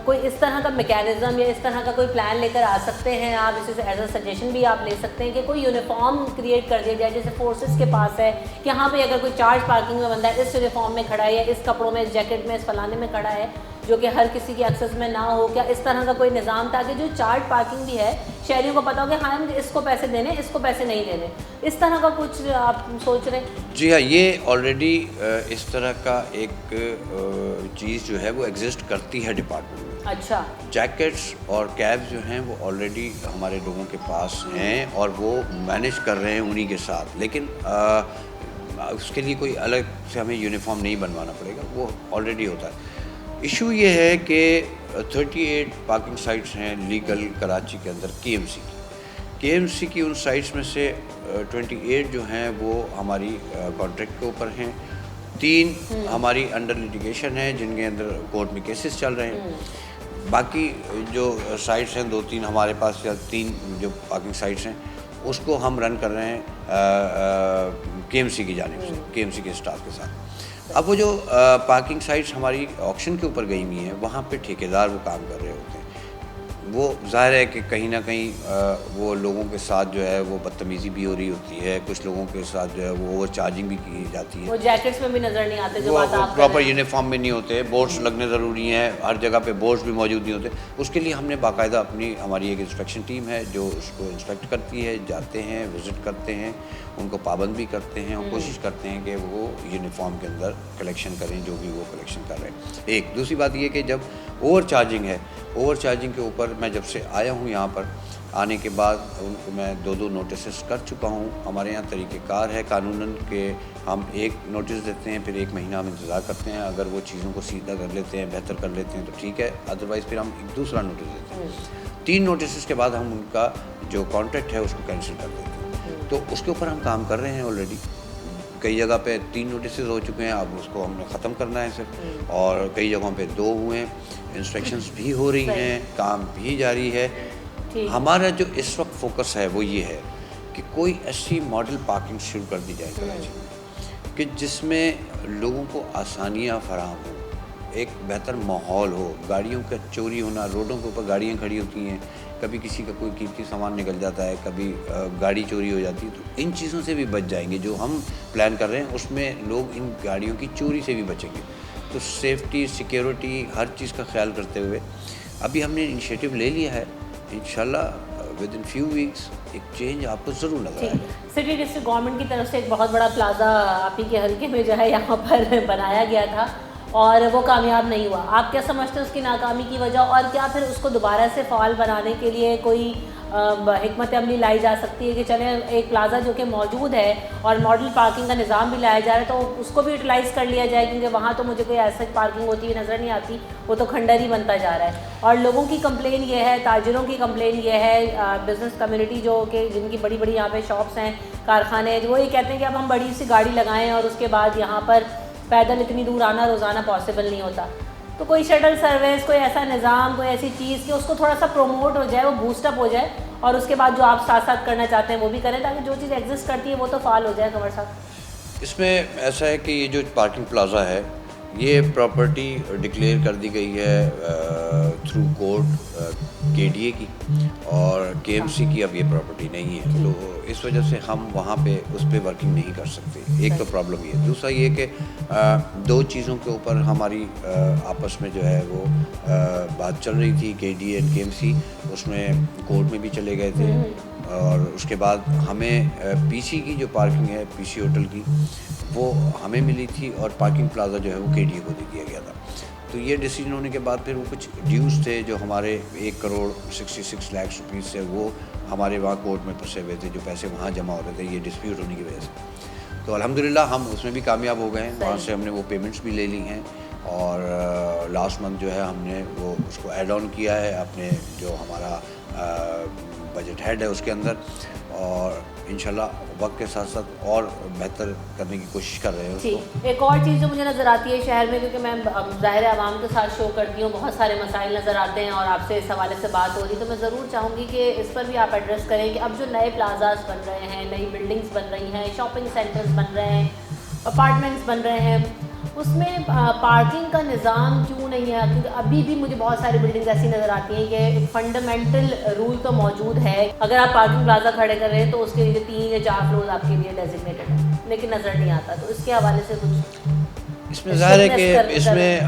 कोई इस तरह का मैकेनिज्म या इस तरह का कोई प्लान लेकर आ सकते हैं आप? इसे एज अ सजेशन भी आप ले सकते हैं कि कोई यूनिफॉर्म क्रिएट कर दिया जाए, जैसे फोर्सेस के पास है कि यहाँ पे अगर कोई चार्ज पार्किंग में बंदा इस यूनिफॉर्म में खड़ा है या इस कपड़ों में, इस जैकेट में, इस फलाने में खड़ा है, जो कि हर किसी की एक्सेस में ना हो, क्या इस तरह का कोई निज़ाम, ताकि जो चार्ज पार्किंग भी है शहरियों को पता हो कि हाँ मुझे इसको पैसे देने, इसको पैसे नहीं देने, इस तरह का कुछ आप सोच रहे हैं? जी हाँ, ये ऑलरेडी इस तरह का एक चीज़ जो है वो एग्जिस्ट करती है डिपार्टमेंट में। अच्छा, जैकेट्स और कैब्स जो हैं वो ऑलरेडी हमारे लोगों के पास हैं और वो मैनेज कर रहे हैं उन्हीं के साथ, लेकिन उसके लिए कोई अलग से हमें यूनिफॉर्म नहीं बनवाना पड़ेगा, वो ऑलरेडी होता है। इशू ये है कि 38 पार्किंग साइट्स हैं लीगल कराची के अंदर केएमसी की उन साइट्स में से 28 जो हैं वो हमारी कॉन्ट्रैक्ट के ऊपर हैं, 3 हमारी अंडर लिटिगेशन है जिनके अंदर कोर्ट में केसेस चल रहे हैं। बाकी जो साइट्स हैं 2-3 हमारे पास, या 3 जो पार्किंग साइट्स हैं उसको हम रन कर रहे हैं केएमसी की जानिब से, केएमसी के स्टाफ के साथ। अब वो जो पार्किंग साइट्स हमारी ऑक्शन के ऊपर गई हुई हैं, वहाँ पे ठेकेदार वो काम कर रहे होते हैं। वो ज़ाहिर है कि कहीं ना कहीं वो लोगों के साथ जो है वो बदतमीज़ी भी हो रही होती है, कुछ लोगों के साथ जो है वो ओवर चार्जिंग भी की जाती है। वो जैकेट्स में भी नज़र नहीं आते जो वो बात आप प्रॉपर यूनिफॉर्म में नहीं होते, बोर्ड्स लगने ज़रूरी हैं, हर जगह पे बोर्ड्स भी मौजूद नहीं होते। उसके लिए हमने बाकायदा हमारी एक इंस्पेक्शन टीम है जो उसको इंस्पेक्ट करती है, जाते हैं, विज़िट करते हैं, उनको पाबंद भी करते हैं और कोशिश करते हैं कि वो यूनिफॉर्म के अंदर कलेक्शन करें जो भी वो कलेक्शन कर रहे हैं। एक दूसरी बात ये कि जब ओवर चार्जिंग है, ओवर चार्जिंग के ऊपर मैं जब से आया हूँ यहाँ पर, आने के बाद उनको मैं 2 नोटिस कर चुका हूँ। हमारे यहाँ तरीक़ेकार है कानूनन के हम एक नोटिस देते हैं, फिर 1 महीना हम इंतज़ार करते हैं, अगर वो चीज़ों को सीधा कर लेते हैं, बेहतर कर लेते हैं तो ठीक है, अदरवाइज़ फिर हम एक दूसरा नोटिस देते हैं। 3 नोटिस के बाद हम उनका जो कॉन्ट्रैक्ट है उसको कैंसिल कर देते हैं। तो उसके ऊपर हम काम कर रहे हैं ऑलरेडी। कई जगह पे 3 नोटिस हो चुके हैं, अब उसको हमने ख़त्म करना है सिर्फ, और कई जगहों पे 2 हुए हैं, इंस्पेक्शंस भी हो रही हैं, काम भी जारी है। हमारा जो इस वक्त फोकस है वो ये है कि कोई ऐसी मॉडल पार्किंग शुरू कर दी जाए कराची में कि जिसमें लोगों को आसानियाँ फराहम हो, एक बेहतर माहौल हो, गाड़ियों का चोरी होना, रोडों के ऊपर गाड़ियाँ खड़ी होती हैं, कभी किसी का कोई कीमती सामान निकल जाता है, कभी गाड़ी चोरी हो जाती है, तो इन चीज़ों से भी बच जाएंगे। जो हम प्लान कर रहे हैं उसमें लोग इन गाड़ियों की चोरी से भी बचेंगे। तो सेफ्टी, सिक्योरिटी, हर चीज़ का ख्याल करते हुए अभी हमने इनिशिएटिव ले लिया है। इंशाल्लाह विद इन फ्यू वीक्स एक चेंज आपको ज़रूर नजर आएगा। सिटी डिस्ट्रिक्ट गवर्नमेंट की तरफ से एक बहुत बड़ा प्लाजा आप ही के हल्के में जो है यहाँ पर बनाया गया था और वो कामयाब नहीं हुआ। आप क्या समझते हैं उसकी नाकामी की वजह, और क्या फिर उसको दोबारा से फ़ाल बनाने के लिए कोई हिकमत अमली लाई जा सकती है कि चले एक प्लाज़ा जो कि मौजूद है और मॉडल पार्किंग का निज़ाम भी लाया जा रहा है तो उसको भी यूटिलाइज़ कर लिया जाए, क्योंकि वहाँ तो मुझे कोई ऐसा पार्किंग होती हुई नज़र नहीं आती, वो तो खंडर ही बनता जा रहा है। और लोगों की कंप्लेन ये है, ताजिरों की कंप्लेन ये है, बिज़नेस कम्युनिटी जो कि जिनकी बड़ी बड़ी यहाँ पे शॉप्स हैं, कारखाने हैं, वो ये कहते हैं कि अब हम बड़ी सी गाड़ी लगाएँ और उसके बाद यहाँ पर पैदल इतनी दूर आना रोज़ाना पॉसिबल नहीं होता। तो कोई शटल सर्विस, कोई ऐसा निज़ाम, कोई ऐसी चीज़ कि उसको थोड़ा सा प्रोमोट हो जाए, वो बूस्टअप हो जाए और उसके बाद जो आप साथ साथ करना चाहते हैं वो भी करें, ताकि जो चीज़ एग्जिस्ट करती है वो तो फाल हो जाए। कमर साहब, इसमें ऐसा है कि ये जो पार्किंग प्लाजा है ये प्रॉपर्टी डिक्लेयर कर दी गई है थ्रू कोर्ट KDA की, और KMC की अब ये प्रॉपर्टी नहीं है, तो इस वजह से हम वहाँ पे उस पर वर्किंग नहीं कर सकते। एक तो प्रॉब्लम ये, दूसरा ये कि 2 चीज़ों के ऊपर हमारी आपस में जो है वो बात चल रही थी, KDA और KMC, उसमें कोर्ट में भी चले गए थे, और उसके बाद हमें PC की जो पार्किंग है, PC होटल की, वो हमें मिली थी और पार्किंग प्लाजा जो है वो KDA को दे दिया गया था। तो ये डिसीजन होने के बाद फिर वो कुछ ड्यूज़ थे जो हमारे 1,66 लाख रुपीज़ से वो हमारे वहाँ कोर्ट में फंसे हुए थे, जो पैसे वहाँ जमा हो रहे थे ये डिस्प्यूट होने की वजह से। तो अल्हम्दुलिल्लाह हम उसमें भी कामयाब हो गए हैं, वहाँ से हमने वो पेमेंट्स भी ले ली हैं, और लास्ट मंथ जो है हमने वो उसको ऐड ऑन किया है अपने जो हमारा बजट हेड है उसके अंदर, और इंशाल्लाह वक्त के साथ साथ और बेहतर करने की कोशिश कर रहे हैं उसको। एक और चीज़ जो मुझे नज़र आती है शहर में, क्योंकि मैं ज़ाहिर आवाम के साथ शो करती हूँ, बहुत सारे मसाइल नज़र आते हैं और आपसे इस हवाले से बात हो रही, तो मैं ज़रूर चाहूँगी कि इस पर भी आप एड्रेस करें कि अब जो नए प्लाजास बन रहे हैं, नई बिल्डिंग्स बन रही हैं, शॉपिंग सेंटर्स बन रहे हैं, अपार्टमेंट्स बन रहे हैं, उसमें पार्किंग का निज़ाम क्यों नहीं है? क्योंकि अभी भी मुझे बहुत सारी बिल्डिंग्स ऐसी नज़र आती हैं कि एक फंडामेंटल रूल तो मौजूद है, अगर आप पार्किंग प्लाजा खड़े कर रहे हैं तो उसके लिए 3 या 4 फ्लोर आपके लिए डेजिग्नेटेड है, लेकिन नज़र नहीं आता। तो इसके हवाले से कुछ इसमें ज़ाहिर है कि इसमें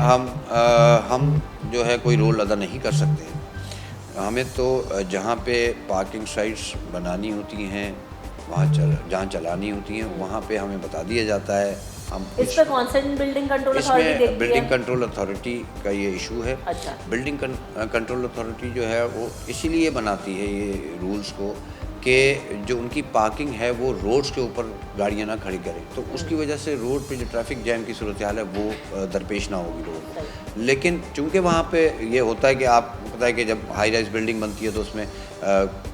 हम जो है कोई रोल अदा नहीं कर सकते हैं। हमें तो जहाँ पे पार्किंग साइट्स बनानी होती हैं, वहाँ जहाँ चलानी होती हैं, वहाँ पे हमें बता दिया जाता है। हम इस पर कौन सा बिल्डिंग कंट्रोल अथॉरिटी देखती है? बिल्डिंग कंट्रोल अथॉरिटी का ये इशू है। अच्छा। बिल्डिंग कंट्रोल अथॉरिटी जो है वो इसीलिए बनाती है ये रूल्स को कि जो उनकी पार्किंग है वो रोड्स के ऊपर गाड़ियाँ ना खड़ी करें, तो उसकी वजह से रोड पे जो ट्रैफिक जैम की सूरत हाल है वो दरपेश ना होगी रोड। लेकिन चूंकि वहाँ पे ये होता है कि आपको पता है कि जब हाई राइज बिल्डिंग बनती है तो उसमें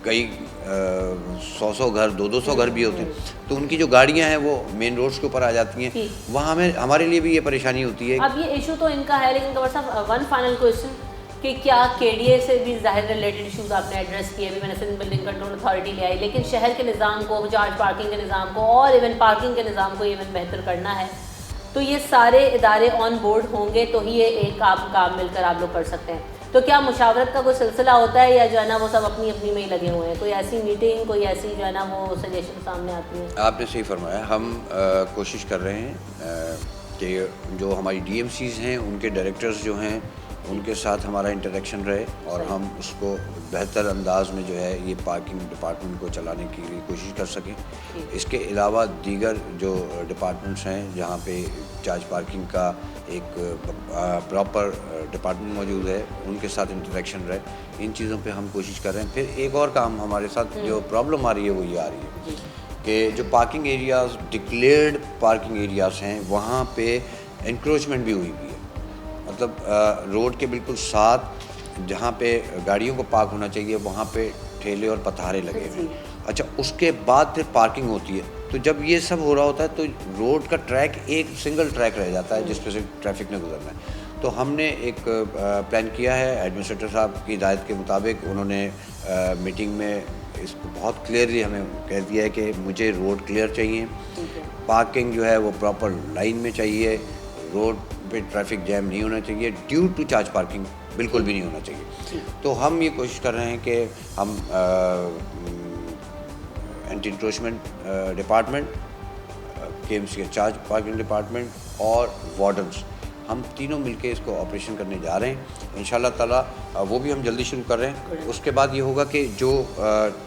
कई 100 घर 200 घर भी होते हैं, तो उनकी जो गाड़ियाँ हैं वो मेन रोड्स के ऊपर आ जाती हैं, वहाँ हमारे लिए भी ये परेशानी होती है। अब ये इशू तो इनका है, लेकिन कमर साहब वन फाइनल क्वेश्चन कि क्या KDA से भी ज़ाहिर रिलेटेड इशूज़ आपने एड्रेस किए? अभी मैंने सिंध बिल्डिंग कंट्रोल अथॉरिटी ले आई, लेकिन शहर के निज़ाम को, चार्ज पार्किंग के निज़ाम को और इवन पार्किंग के निज़ाम को इवन बेहतर करना है, तो ये सारे इदारे ऑन बोर्ड होंगे तो ही ये एक काम मिलकर आप लोग कर सकते हैं। तो क्या मुशावरत का कोई सिलसिला होता है या जो है ना वो सब अपनी अपनी में ही लगे हुए हैं? कोई ऐसी मीटिंग, कोई ऐसी जो है ना वो सजेशन सामने आती है? आपने सही फरमाया। हम कोशिश कर रहे हैं कि जो हमारी DMCs हैं उनके डायरेक्टर्स जो हैं उनके साथ हमारा इंटरेक्शन रहे और हम उसको बेहतर अंदाज में जो है ये पार्किंग डिपार्टमेंट को चलाने की लिए कोशिश कर सकें। इसके अलावा दीगर जो डिपार्टमेंट्स हैं जहाँ पे चार्ज पार्किंग का एक प्रॉपर डिपार्टमेंट मौजूद है उनके साथ इंटरेक्शन रहे। इन चीज़ों पे हम कोशिश कर रहे हैं। फिर एक और काम हमारे साथ जो प्रॉब्लम आ रही है वो ये आ रही है कि जो parking areas declared parking areas हैं वहाँ पे इंक्रोचमेंट भी हुई है। मतलब रोड के बिल्कुल साथ जहाँ पे गाड़ियों को पार्क होना चाहिए वहाँ पे ठेले और पथारे लगे हुए हैं। अच्छा, उसके बाद फिर पार्किंग होती है। तो जब ये सब हो रहा होता है तो रोड का ट्रैक एक सिंगल ट्रैक रह जाता है जिस पे से ट्रैफिक ने गुजरना है। तो हमने एक प्लान किया है एडमिनिस्ट्रेटर साहब की हिदायत के मुताबिक। उन्होंने मीटिंग में इसको बहुत क्लियरली हमें कह दिया है कि मुझे रोड क्लियर चाहिए, पार्किंग जो है वो प्रॉपर लाइन में चाहिए, रोड पे ट्रैफिक जैम नहीं होना चाहिए, ड्यू टू चार्ज पार्किंग बिल्कुल भी नहीं होना चाहिए। तो हम ये कोशिश कर रहे हैं कि हम एंटी इंक्रोचमेंट डिपार्टमेंट, KMC के चार्ज पार्किंग डिपार्टमेंट और वार्डन्स, हम तीनों मिलके इसको ऑपरेशन करने जा रहे हैं इंशाल्लाह ताला। वो भी हम जल्दी शुरू कर रहे हैं। उसके बाद ये होगा कि जो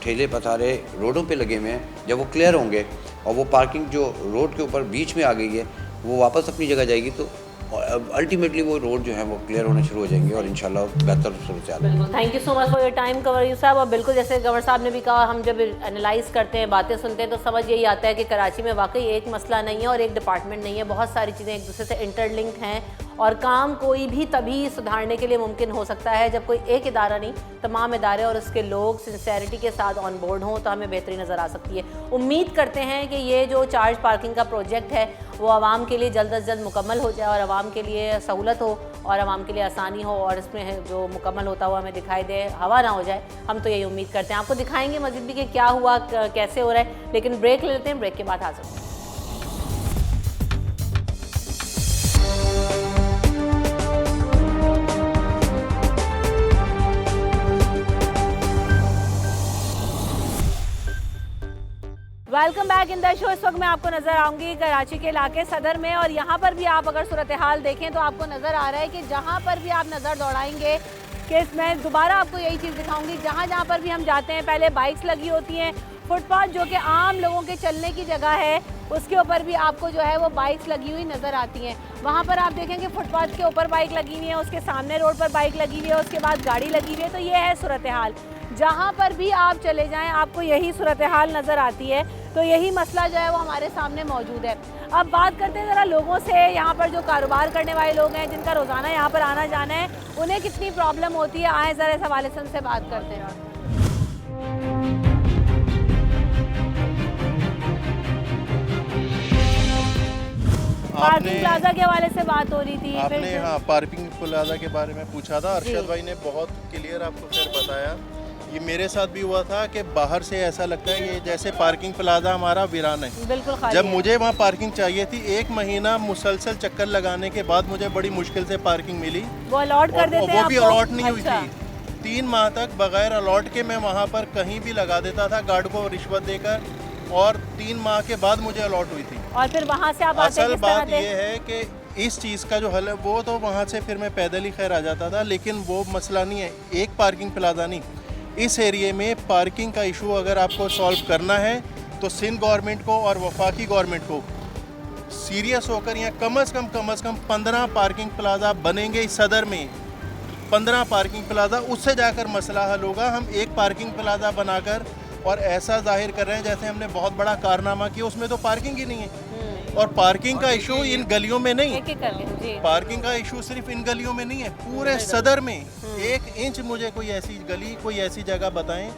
ठेले पथारे रोडों पे लगे हुए हैं जब वो क्लियर होंगे और वो पार्किंग जो रोड के ऊपर बीच में आ गई है वो वापस अपनी जगह जाएगी, तो अल्टीमेटली वो रोड जो है वो क्लियर होने शुरू हो जाएंगे और इंशाल्लाह बेहतर सूरत हाल। बिल्कुल, thank you so much for your time Kanwar you साहब। और बिल्कुल जैसे कंवर साहब ने भी कहा, हम जब एनालाइज करते हैं, बातें सुनते हैं तो समझ यही आता है कि कराची में वाकई एक मसला नहीं है और एक डिपार्टमेंट नहीं है, बहुत सारी चीज़ें एक दूसरे से इंटरलिंक हैं और काम कोई भी तभी सुधारने के लिए मुमकिन हो सकता है जब कोई एक इदारा नहीं, तमाम इदारे और उसके लोग सिंसेरिटी के साथ ऑन बोर्ड हों तो हमें बेहतरी नज़र आ सकती है। उम्मीद करते हैं कि ये जो चार्ज पार्किंग का प्रोजेक्ट है वो आवाम के लिए जल्द अज जल्द मुकम्मल हो जाए और आवाम के लिए सहूलत हो और आवाम के लिए आसानी हो और इसमें जो मुकम्मल होता हुआ हमें दिखाई दे, हवा ना हो जाए। हम तो यही उम्मीद करते हैं। आपको दिखाएंगे मज़ीद भी कि क्या हुआ, कैसे हो रहा है, लेकिन ब्रेक ले लेते हैं। ब्रेक के बाद हाजिर होंगे। Welcome back in the show. इस वक्त मैं आपको नज़र आऊँगी कराची के इलाके सदर में और यहाँ पर भी आप अगर सूरत हाल देखें तो आपको नज़र आ रहा है कि जहाँ पर भी आप नज़र दौड़ाएंगे कि मैं दोबारा आपको यही चीज़ दिखाऊंगी, जहाँ जहाँ पर भी हम जाते हैं पहले बाइक्स लगी होती हैं, फुटपाथ जो कि आम लोगों के चलने की जगह है उसके ऊपर भी आपको जो है वो बाइक्स लगी हुई नज़र आती हैं। वहाँ पर आप देखेंगे फुटपाथ के ऊपर बाइक लगी हुई है, उसके सामने रोड पर बाइक लगी हुई है, उसके बाद गाड़ी लगी हुई है। तो ये है सूरत हाल। जहाँ पर भी आप चले जाएं आपको यही सूरत हाल नज़र आती है। तो यही मसला जो है वो हमारे सामने मौजूद है। अब बात करते हैं ज़रा लोगों से, यहाँ पर जो कारोबार करने वाले लोग हैं जिनका रोज़ाना यहाँ पर आना जाना है, उन्हें कितनी प्रॉब्लम होती है। आए ज़रा इस हवाले से उनसे बात करते हैं। पार्किंग प्लाजा के हवाले से बात हो रही थी। आपने हाँ पार्किंग प्लाजा के बारे में पूछा था, अरशद भाई ने बहुत क्लियर आपको फिर बताया। ये मेरे साथ भी हुआ था कि बाहर से ऐसा लगता है कि जैसे पार्किंग प्लाजा हमारा वीरान है। बिल्कुल खाली जब है। मुझे वहाँ पार्किंग चाहिए थी, 1 महीना मुसलसल चक्कर लगाने के बाद मुझे बड़ी मुश्किल से पार्किंग मिली। वो अलॉट कर देते हैं वो भी आपको? अलॉट नहीं हुई अच्छा। थी। 3 माह तक बगैर अलॉट के मैं वहाँ पर कहीं भी लगा देता था गार्ड को रिश्वत देकर, और 3 माह के बाद मुझे अलॉट हुई थी। और फिर वहाँ से आप आते असल किस तरह बात थे? ये है कि इस चीज़ का जो हल है वो तो वहाँ से फिर मैं पैदल ही खैर आ जाता था, लेकिन वो मसला नहीं है। एक पार्किंग प्लाजा नहीं, इस एरिए में पार्किंग का इशू अगर आपको सॉल्व करना है तो सिंध गवर्नमेंट को और वफाकी गवर्नमेंट को सीरियस होकर यहाँ कम से कम 15 पार्किंग प्लाजा बनेंगे इस सदर में। 15 पार्किंग प्लाजा, उससे जाकर मसला हल होगा। हम एक पार्किंग प्लाजा बनाकर और ऐसा जाहिर कर रहे हैं जैसे हमने बहुत बड़ा कारनामा किया, उसमें तो पार्किंग ही नहीं है। और पार्किंग का इशू इन गलियों में नहीं, एक-एक करके, जी। पार्किंग का इशू सिर्फ इन गलियों में नहीं है, पूरे सदर में 1 इंच मुझे कोई ऐसी गली, कोई ऐसी जगह बताएं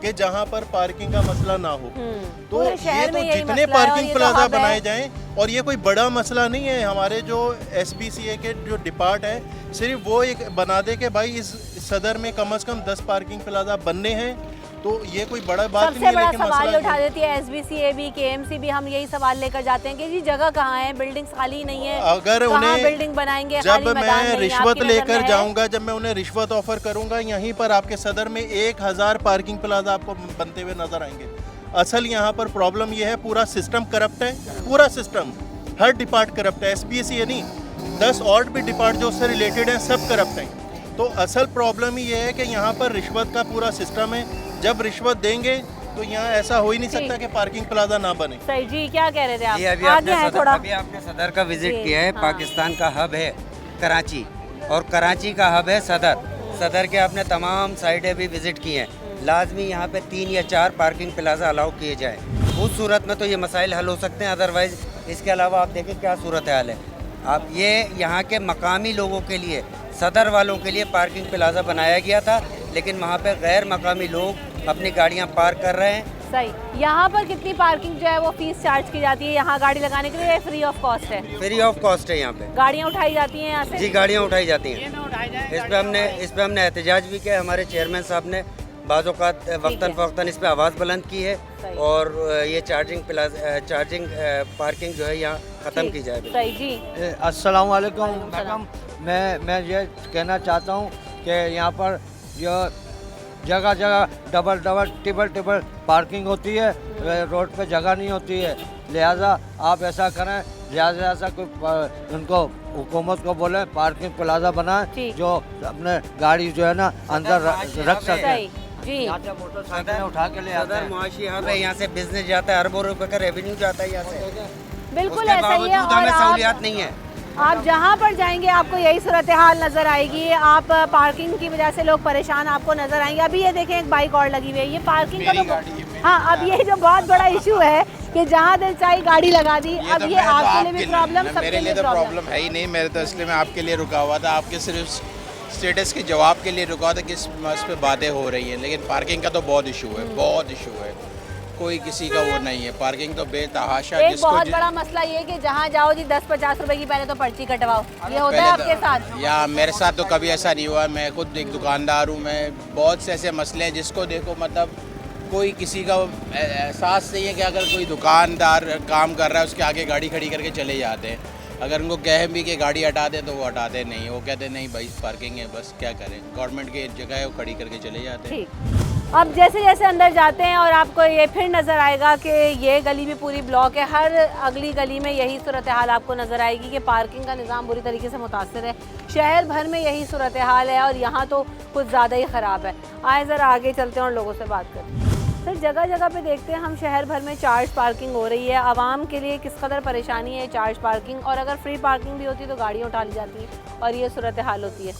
कि जहां पर पार्किंग का मसला ना हो। तो पूरे ये शहर तो में यही जितने मसला है और पार्किंग ये तो प्लाजा हब है। बनाए जाएं, और ये कोई बड़ा मसला नहीं है। हमारे जो SPCA के जो डिपार्ट है, सिर्फ वो एक बना दे कि भाई इस सदर में कम से कम 10 पार्किंग प्लाजा बनने हैं तो ये कोई बड़ा बात नहीं सबसे है, बड़ा लेकिन सवाल मसला उठा देती है SBCA भी, KMC भी। हम यही सवाल लेकर जाते हैं कि जी जगह कहाँ है, बिल्डिंग खाली नहीं है, अगर कहाँ उन्हें बिल्डिंग बनाएंगे, जब खाली मैदान मैं नहीं है, रिश्वत आपकी नज़र में लेकर है? जाऊंगा, जब मैं उन्हें रिश्वत ऑफर करूंगा, यहीं पर आपके सदर में 1000 पार्किंग प्लाजा आपको बनते हुए नजर आएंगे। असल यहाँ पर प्रॉब्लम ये है, पूरा सिस्टम करप्ट है, पूरा सिस्टम, हर डिपार्ट करप्ट है। SBCA नहीं, 10 और भी डिपार्ट जो उससे रिलेटेड हैं सब करप्ट हैं। तो असल प्रॉब्लम ही ये है कि यहाँ पर रिश्वत का पूरा सिस्टम है। जब रिश्वत देंगे तो यहाँ ऐसा हो ही नहीं सकता कि पार्किंग प्लाजा ना बने। सही जी, क्या कह रहे थे आप? ये अभी आगे है थोड़ा। अभी आपने सदर का विजिट जी, किया है। हाँ। पाकिस्तान का हब है कराची और कराची का हब है सदर। सदर के आपने तमाम साइडें भी विजिट की हैं। लाजमी यहाँ पे 3 या 4 पार्किंग प्लाजा अलाउ किए जाएं। उस सूरत में तो ये मसाइल हल हो सकते हैं, अदरवाइज इसके अलावा आप देखें क्या सूरत हाल है। आप ये यहाँ के मकामी लोगों के लिए, सदर वालों के लिए पार्किंग प्लाजा बनाया गया था, लेकिन वहाँ पे गैर मकामी लोग अपनी गाड़ियाँ पार्क कर रहे हैं। सही। यहाँ पर कितनी पार्किंग जो है वो फीस चार्ज की जाती है यहाँ गाड़ी लगाने के लिए? फ्री ऑफ कॉस्ट है? फ्री ऑफ कॉस्ट है यहाँ पे। गाड़ियाँ उठाई जाती हैं यहाँ से? जी, गाड़ियाँ उठाई जाती हैं। इस पे हमने एहतजाज भी किया। हमारे चेयरमैन साहब ने बाज़ औक़ात वक्तन फ़वक्तन इस पे आवाज़ बुलंद की है सही। और ये चार्जिंग पार्किंग जो है यहाँ ख़त्म की जाए। सही जी। अस्सलाम वालेकुम मैडम, मैं ये कहना चाहता हूँ कि यहाँ पर जो जगह जगह डबल ट्रिपल पार्किंग होती है, रोड पे जगह नहीं होती है। लिहाजा आप ऐसा करें, ज़्यादा कोई उनको हुकूमत को बोले पार्किंग प्लाजा बनाए जो अपने गाड़ी जो है ना अंदर रख सके। जी, मोटरसाइकिल उठा के ले आते हैं। मुआशी हब है, यहाँ से बिजनेस जाता है, अरबों रुपए का रेवेन्यू जाता है यहाँ से। बिल्कुल उसके ऐसा ही है। बावजूद हमें और सहूलियात नहीं है। आप जहाँ पर जाएंगे आपको यही सूरत हाल नज़र आएगी। आप पार्किंग की वजह से लोग परेशान आपको नज़र आएंगे। अभी ये देखें एक बाइक और लगी हुई है, ये पार्किंग का तो हाँ, अब ये जो बहुत बड़ा इशू है कि जहाँ दिल चाहे गाड़ी लगा दी। अब ये आपके लिए भी प्रॉब्लम, सबके लिए प्रॉब्लम है ही नहीं। मेरे तो इसलिए मैं आपके लिए रुका हुआ था, आपके सिर्फ स्टेटस के जवाब के लिए रुका था कि इस पे बातें हो रही हैं, लेकिन पार्किंग का तो बहुत इशू है, बहुत इशू है। कोई किसी का वो नहीं है, पार्किंग तो बेतहाशा। एक बहुत बड़ा मसला ये कि जहाँ जाओ जी 10-50 रुपए की पहले तो पर्ची कटवाओ। ये होता है आपके साथ? या मेरे साथ तो कभी ऐसा नहीं हुआ। मैं खुद एक दुकानदार हूँ। मैं बहुत से ऐसे मसले हैं जिसको देखो, मतलब कोई किसी का एहसास नहीं है कि अगर कोई दुकानदार काम कर रहा है उसके आगे गाड़ी खड़ी करके चले जाते हैं। अगर उनको कहें भी कि गाड़ी हटा दे तो वो हटाते नहीं, वो कहते नहीं भाई पार्किंग है, बस क्या करें, गवर्नमेंट की जगह है वो खड़ी करके चले जाते हैं। ठीक। अब जैसे जैसे अंदर जाते हैं और आपको ये फिर नज़र आएगा कि ये गली भी पूरी ब्लॉक है। हर अगली गली में यही सूरत हाल आपको नज़र आएगी कि पार्किंग का निज़ाम बुरी तरीके से मुतासर है। शहर भर में यही सूरत हाल है और यहाँ तो कुछ ज़्यादा ही ख़राब है। आए ज़रा आगे चलते हैं और लोगों से बात करते हैं। सर, जगह जगह पे देखते हैं हम शहर भर में चार्ज पार्किंग हो रही है। आवाम के लिए किस कदर परेशानी है चार्ज पार्किंग, और अगर फ्री पार्किंग भी होती है तो गाड़ियाँ उठा ली जाती हैं और ये सूरत हाल होती है।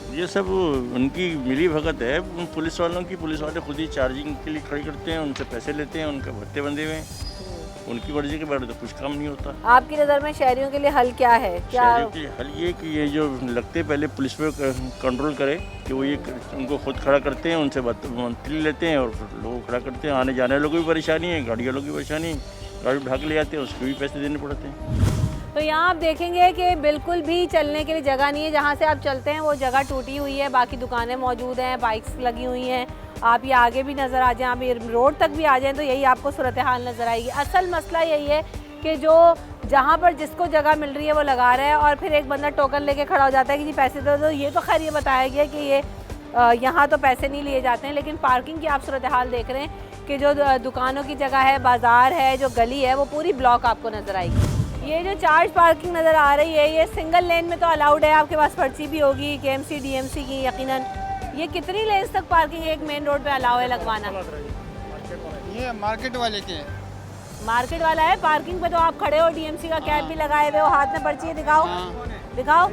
ये सब उनकी मिली भगत है पुलिस वालों की। पुलिस वाले खुद ही चार्जिंग के लिए खड़ी करते हैं, उनसे पैसे लेते हैं, उनके भत्ते बंधे हुए हैं। उनकी मर्जी के बारे में तो कुछ काम नहीं होता। आपकी नज़र में शहरियों के लिए हल क्या है? क्या शहरियों के लिए हल ये कि ये जो लगते पहले पुलिस पे कंट्रोल करे कि वो ये उनको खुद खड़ा करते हैं, उनसे मंथली लेते हैं और फिर लोगों को खड़ा करते हैं। आने जाने लोगों की भी परेशानी है, गाड़ी वालों की परेशानी, गाड़ी उठा के ले जाते हैं, उसके भी पैसे देने पड़ते हैं। तो यहाँ आप देखेंगे कि बिल्कुल भी चलने के लिए जगह नहीं है। जहाँ से आप चलते हैं वो जगह टूटी हुई है, बाकी दुकानें मौजूद हैं, बाइक्स लगी हुई हैं। आप ये आगे भी नज़र आ जाएं, आप ये रोड तक भी आ जाएं तो यही आपको सूरत हाल नज़र आएगी। असल मसला यही है कि जो जहाँ पर जिसको जगह मिल रही है वो लगा रहा है और फिर एक बंदा टोकन लेके खड़ा हो जाता है कि जी पैसे दो। तो ये तो खैर ये बताया गया कि ये यहाँ तो पैसे नहीं लिए जाते हैं, लेकिन पार्किंग की आप सूरत हाल देख रहे हैं कि जो दुकानों की जगह है, बाज़ार है, जो गली है, वो पूरी ब्लॉक आपको नज़र आएगी। ये जो चार्ज पार्किंग नज़र आ रही है ये सिंगल लेन में तो अलाउड है, आपके पास पर्ची भी होगी KMC DMC की यकीनन। ये कितनी लेन्स तक पार्किंग एक मेन रोड पे अलाउ है लगवाना? ये मार्केट वाले के मार्केट वाला है। पार्किंग पे तो आप खड़े हो, DMC का कैप भी लगाए हुए हो, हाथ में पर्ची है, दिखाओ दिखाओ।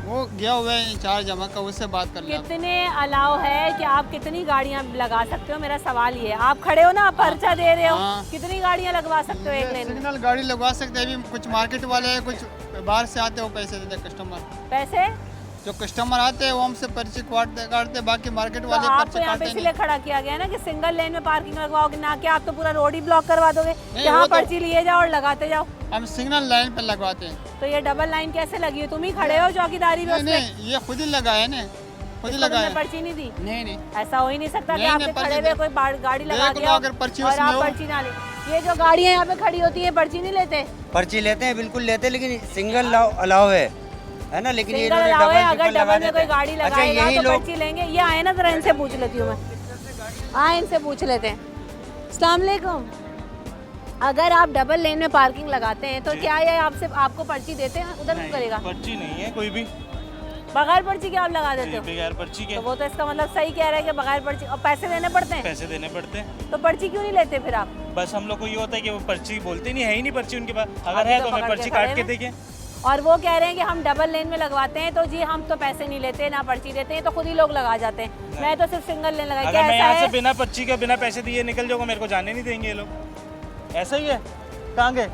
वो गया हुआ है चार्ज जमा का, उससे बात कर लिया। कितने अलाउ है कि आप कितनी गाड़ियाँ लगा सकते हो? मेरा सवाल ये है। आप खड़े हो ना, आप पर्चा दे रहे हो, कितनी गाड़ियाँ लगवा सकते हो एक लेन में? सिग्नल गाड़ी लगवा सकते हैं। अभी कुछ मार्केट वाले हैं, कुछ बाहर से आते हैं, वो पैसे देते हैं कस्टमर। पैसे जो कस्टमर आते हैं वो हमसे पर्ची काटते, बाकी मार्केट वाले तो आपको पर्ची यहाँ पे काटते इसलिए खड़ा किया गया ना कि सिंगल लेन में पार्किंग लगवाओगे, ना कि आप तो पूरा रोड ही ब्लॉक करवा दोगे। यहाँ पर्ची लिए जाओ और लगाते जाओ। हम सिग्नल लाइन पे लगवाते हैं। तो ये डबल लाइन कैसे लगी है? तुम ही खड़े हो, चौकीदारी में? नहीं, ये खुद ही लगा है ना। खुद ही इसको लगाया तुमने पर्ची नहीं दी? नहीं नहीं ऐसा हो ही नहीं सकता कि नहीं, आपके नहीं, खड़े पर्ची हुए कोई गाड़ी लगा देख लो, दिया अगर पर्ची और उसमें आप हो। पर्ची ना ले। ये जो गाड़ियाँ यहाँ पे खड़ी होती है पर्ची नहीं लेते? पर्ची लेते हैं, बिल्कुल लेते हैं, लेकिन सिंगल अलाउ है ना, लेकिन ये सिंगल इन्होंने अलाउ है, डबल अगर ट्रिपल लगा डबल में देते कोई हैं। गाड़ी अच्छा लगाएगा यही तो लोग पर्ची लेंगे। ये आए ना, जरा इनसे पूछ लेती हूँ मैं। हाँ, इनसे पूछ लेते हैं। अस्सलाम वालेकुम। अगर आप डबल लेन में पार्किंग लगाते हैं तो क्या ये आपको पर्ची देते हैं? उधर क्यों करेगा? पर्ची नहीं है कोई भी, बगैर पर्ची के आप लगा देते हो? बगैर पर्ची के। तो वो तो इसका मतलब सही कह रहे हैं कि बगैर पर्ची, और पैसे देने पड़ते हैं? पैसे देने पड़ते हैं। तो पर्ची क्यों नहीं लेते फिर आप? बस हम लोग को ये होता है कि वो पर्ची बोलते नहीं है ही नहीं पर्ची उनके पास, अगर अभी है तो तो हमें पकड़ पर्ची के काट खड़े के हैं। देंगे। और वो कह रहे हैं कि हम डबल लेन में लगवाते हैं तो जी हम तो पैसे नहीं लेते ना पर्ची देते हैं, तो खुद ही लोग लगा जाते हैं। मैं तो सिर्फ सिंगल लेन लगाई। अगर क्या मैं ऐसा यहाँ से है? बिना पर्ची के बिना पैसे दिए निकल जाऊंगा, मेरे को जाने नहीं देंगे ये लोग। ऐसा ही है। कहाँ गए?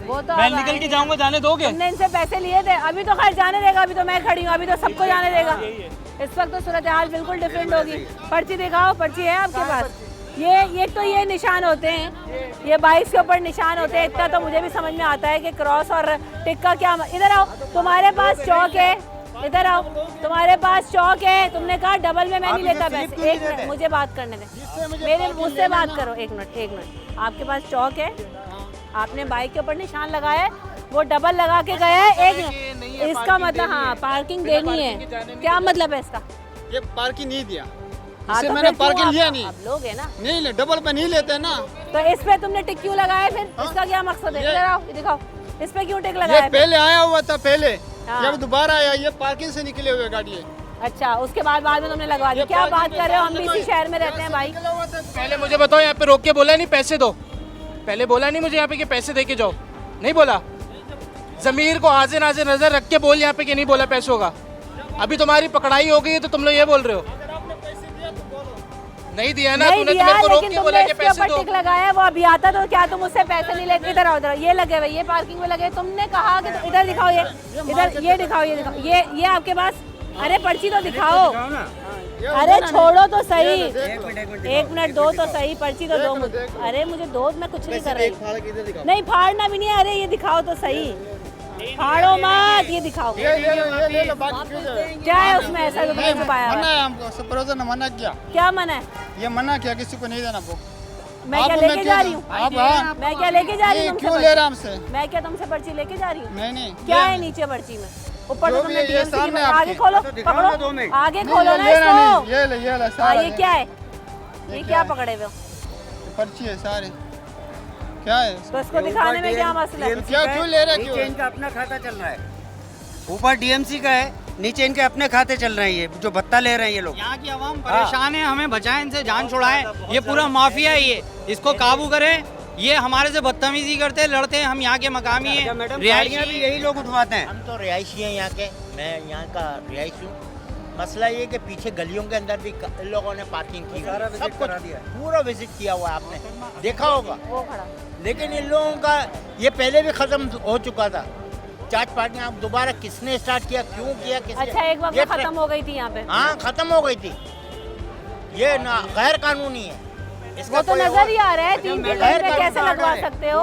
वो तो मैं अब निकल के आएंगे। जाऊंगा, जाने दोगे? तुमने इनसे पैसे लिए थे, अभी तो खैर जाने देगा, अभी तो मैं खड़ी हूँ, अभी तो सबको जाने देगा। इस वक्त तो सूरत हाल बिल्कुल डिफरेंट होगी। पर्ची दिखाओ, पर्ची है आपके पास? ये निशान होते हैं, ये बाइक्स के ऊपर निशान होते हैं। इतना तो मुझे भी समझ में आता है कि क्रॉस और टिक का क्या। इधर आओ, तुम्हारे पास चौक है, इधर आओ, तुम्हारे पास चौक है। तुमने कहा डबल में मैं नहीं लेता पैसे। एक मिनट मुझे बात करने दें, मेरे मुझसे बात करो। एक मिनट। आपके पास चौक है, आपने बाइक के ऊपर निशान लगाया है, वो डबल लगा के गया है। एक इसका मतलब हाँ पार्किंग देनी है। क्या मतलब है इसका? ये पार्किंग नहीं दिया, हाँ, इससे तो मैंने फिर क्यों पार्किंग लिया नहीं। आप लोग है ना, नहीं ले, डबल पे नहीं लेते ना। तो इस पे तुमने टिक क्यों लगाया फिर? इसका क्या मकसद है? इधर आओ, ये दिखाओ, इस पे क्यों टिक लगाया ये है? पहले आया हुआ था, पहले हाँ। जब दोबारा आया, ये पार्किंग से निकले हुए गाड़ी है। अच्छा, उसके बाद में तुमने लगवा दी। क्या बात कर रहे हो? हम भी इसी शहर में रहते हैं भाई। पहले मुझे बताओ, यहाँ पे रोक के बोला नहीं पैसे दो? पहले बोला नहीं मुझे यहाँ पे कि पैसे दे के जाओ? नहीं बोला? जमीर को हाजिर नाजिर नजर रख के बोल यहाँ पे कि नहीं बोला पैसों का। अभी तुम्हारी पकड़ाई हो गई है तो तुम लोग ये बोल रहे हो? नहीं दिया ना, तूने तो मेरे को रोक के बोला कि पैसे दो। टिक लगाया, वो अभी आता तो क्या तुम उससे पैसे नहीं लेते? इधर आओ, इधर ये लगे हुए, ये पार्किंग में लगे। तुमने कहा कि तो इधर दिखाओ, ये इधर ये दिखाओ, ये दिखाओ, ये आपके पास। अरे पर्ची तो दिखाओ। अरे छोड़ो तो सही, एक मिनट दो तो सही, पर्ची तो दो मुझे। अरे मुझे दो, मैं कुछ नहीं कर रही। नहीं फाड़ना भी नहीं है। अरे ये दिखाओ तो सही, फाड़ो मत, ये दिखाओ। क्या है उसमें ऐसा जो तुमने छुपाया? मना है हमको, सुपरवाइजर ने मना किया। क्या मना है? ये मना किया किसी को नहीं देना बुक। मैं क्या लेके जा रही हूँ? मैं क्या लेके जा रही हूँ? क्यों ले रहा हमसे? मैं क्या तुमसे पर्ची लेके जा रही हूँ? नहीं क्या है नीचे पर्ची में? ऊपर तो तुमने ये DMC की सामने आगे आपके। खोलो, पकड़ो, आगे खोलो ना इसको। ये ले हाँ, सारा ये क्या है? ये क्या पकड़े हुए हो? पर्ची है सारे। क्या है? तो इसको दिखाने में क्या मसला है? क्या क्यों ले रहे? नीचे इनका अपना खाता चल रहा है, ऊपर डीएमसी का है, नीचे इनके अपने खाते चल रहे हैं। ये जो भत्ता ले रहे हैं ये लोग। यहाँ की आवाम परेशान है, हमें बचाएं, इनसे जान छुड़ाएं। ये पूरा माफिया है, ये इसको काबू करें। ये हमारे से बदतमीजी करते हैं, लड़ते हैं। हम यहाँ के मकामी हैं, रिहायशियाँ भी यही लोग उठवाते हैं। हम तो रिहायशी हैं यहाँ के, मैं यहाँ का रिहायशी हूँ। मसला ये कि पीछे गलियों के अंदर भी इन लोगों ने पार्किंग की, सब कुछ पूरा विजिट किया हुआ है, आपने देखा होगा। लेकिन इन लोगों का ये पहले भी ख़त्म हो चुका था। चार्ज पार्किंग आप दोबारा किसने स्टार्ट किया, क्यों किया, किसने? अच्छा, एक वक्त खत्म हो गई थी यहाँ पे। हाँ, खत्म हो गई थी। ये ना गैर कानूनी है। वो तो नजर ही आ रहा है, 3 लेन पे कैसे लगवा सकते हो?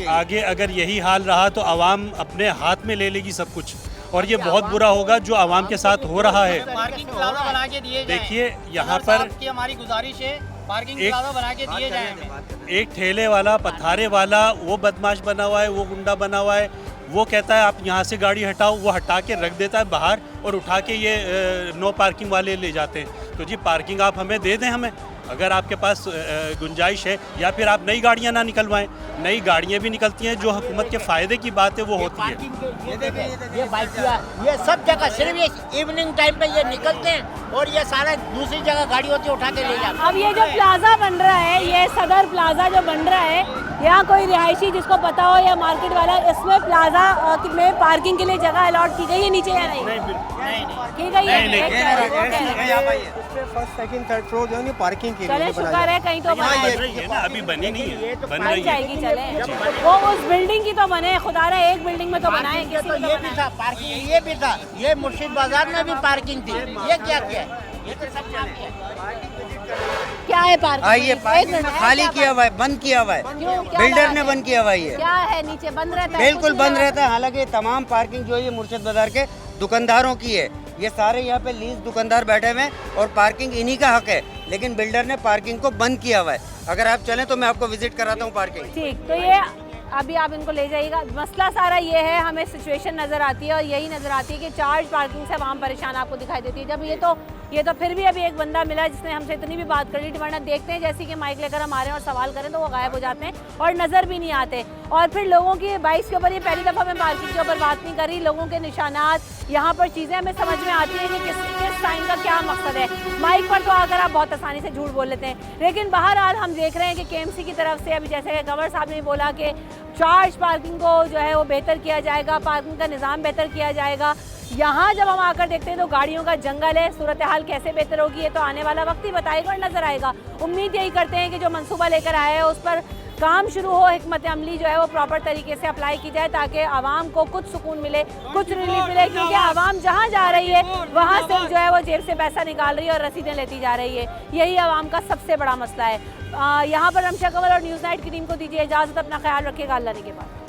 आगे अगर यही हाल रहा तो आवाम अपने हाथ में ले लेगी सब कुछ, और ये बहुत बुरा होगा जो आवाम के साथ हो रहा है। पार्किंग प्लाजा बना के दिए जाएं। देखिए यहाँ पर की हमारी गुजारिश है, पार्किंग प्लाजा बना के दिए जाएं हमें। एक ठेले वाला, पथारे वाला, वो बदमाश बना हुआ है, वो गुंडा बना हुआ है। वो कहता है आप यहाँ से गाड़ी हटाओ, वो हटा के रख देता है बाहर और उठा के ये नो पार्किंग वाले ले जाते हैं। तो जी पार्किंग आप हमें दे दें, हमें अगर आपके पास गुंजाइश है, या फिर आप नई गाड़ियाँ ना निकलवाएं। नई गाड़ियाँ भी निकलती हैं, जो हुकूमत के फ़ायदे की बात है वो होती है। ये बाइकिया, ये सब जगह सिर्फ ये इवनिंग टाइम पे ये निकलते हैं और ये सारा दूसरी जगह गाड़ी होती है उठा के ले जाते हैं। अब ये जो प्लाजा बन रहा है, ये सदर प्लाजा जो बन रहा है, यहाँ कोई रिहायशी जिसको पता हो या मार्केट वाला, इसमें प्लाजा में पार्किंग के लिए जगह अलॉट की गई है नीचे या नहीं? की गई है। फर्स्ट सेकंड थर्ड फ्लोर जो है पार्किंग के लिए शुक्र है कहीं तो बन रही है ना, अभी बनी नहीं है, बन रही जाएगी। चले वो उस बिल्डिंग की तो बने, खुदा रहा एक बिल्डिंग में तो बनाए। तो ये भी था पार्किंग, ये भी था, ये मुर्शिद बाजार में भी पार्किंग थी। ये क्या किया? ये तो सब क्या है पार्किंग? ये खाली किया हुआ है, बंद किया हुआ है, बिल्डर ने बंद किया हुआ है। ये क्या है नीचे बंद रहता है? बिल्कुल बंद रहता है। हालांकि तमाम पार्किंग जो है ये मुर्शिद बाजार के दुकानदारों की है, ये सारे यहाँ पे लीज दुकानदार बैठे हुए हैं और पार्किंग इन्हीं का हक है, लेकिन बिल्डर ने पार्किंग को बंद किया हुआ है। अगर आप चलें तो मैं आपको विजिट कराता हूँ पार्किंग। ठीक, तो ये अभी आप इनको ले जाइएगा। मसला सारा ये है, हमें सिचुएशन नज़र आती है और यही नज़र आती है कि चार्ज पार्किंग से आवाम परेशान आपको दिखाई देती है। जब ये तो फिर भी अभी एक बंदा मिला जिसने हमसे इतनी भी बात कर ली, वरना देखते हैं जैसे कि माइक लेकर हम आ रहे हैं और सवाल करें तो वो गायब हो जाते हैं और नज़र भी नहीं आते। और फिर लोगों की बाइक्स के ऊपर, ये पहली दफ़ा मैं पार्किंग के ऊपर बात नहीं कर रही, लोगों के निशानात, यहाँ पर चीज़ें हमें समझ में आती हैं कि किस साइन का क्या मकसद है। माइक पर तो आकर आप बहुत आसानी से झूठ बोल लेते हैं, लेकिन बहरहाल हम देख रहे हैं कि KMC की तरफ से अभी जैसे कंवर साहब ने बोला कि चार्ज पार्किंग को जो है वो बेहतर किया जाएगा, पार्किंग का निज़ाम बेहतर किया जाएगा। यहाँ जब हम आकर देखते हैं तो गाड़ियों का जंगल है। सूरत हाल कैसे बेहतर होगी ये तो आने वाला वक्त ही बताएगा और नज़र आएगा। उम्मीद यही करते हैं कि जो मंसूबा लेकर आया है उस पर काम शुरू हो, हिकमत अमली जो है वो प्रॉपर तरीके से अप्लाई की जाए ताकि आवाम को कुछ सुकून मिले, कुछ रिलीफ मिले, क्योंकि आवाम जहाँ जा रही है वहाँ से जो है वो जेब से पैसा निकाल रही है और रसीदें लेती जा रही है। यही आवाम का सबसे बड़ा मसला है। यहाँ पर रमशा कंवल और न्यूज़ नाइट की टीम को दीजिए इजाज़त। अपना ख्याल रखिएगा। अल्लाह के बाद।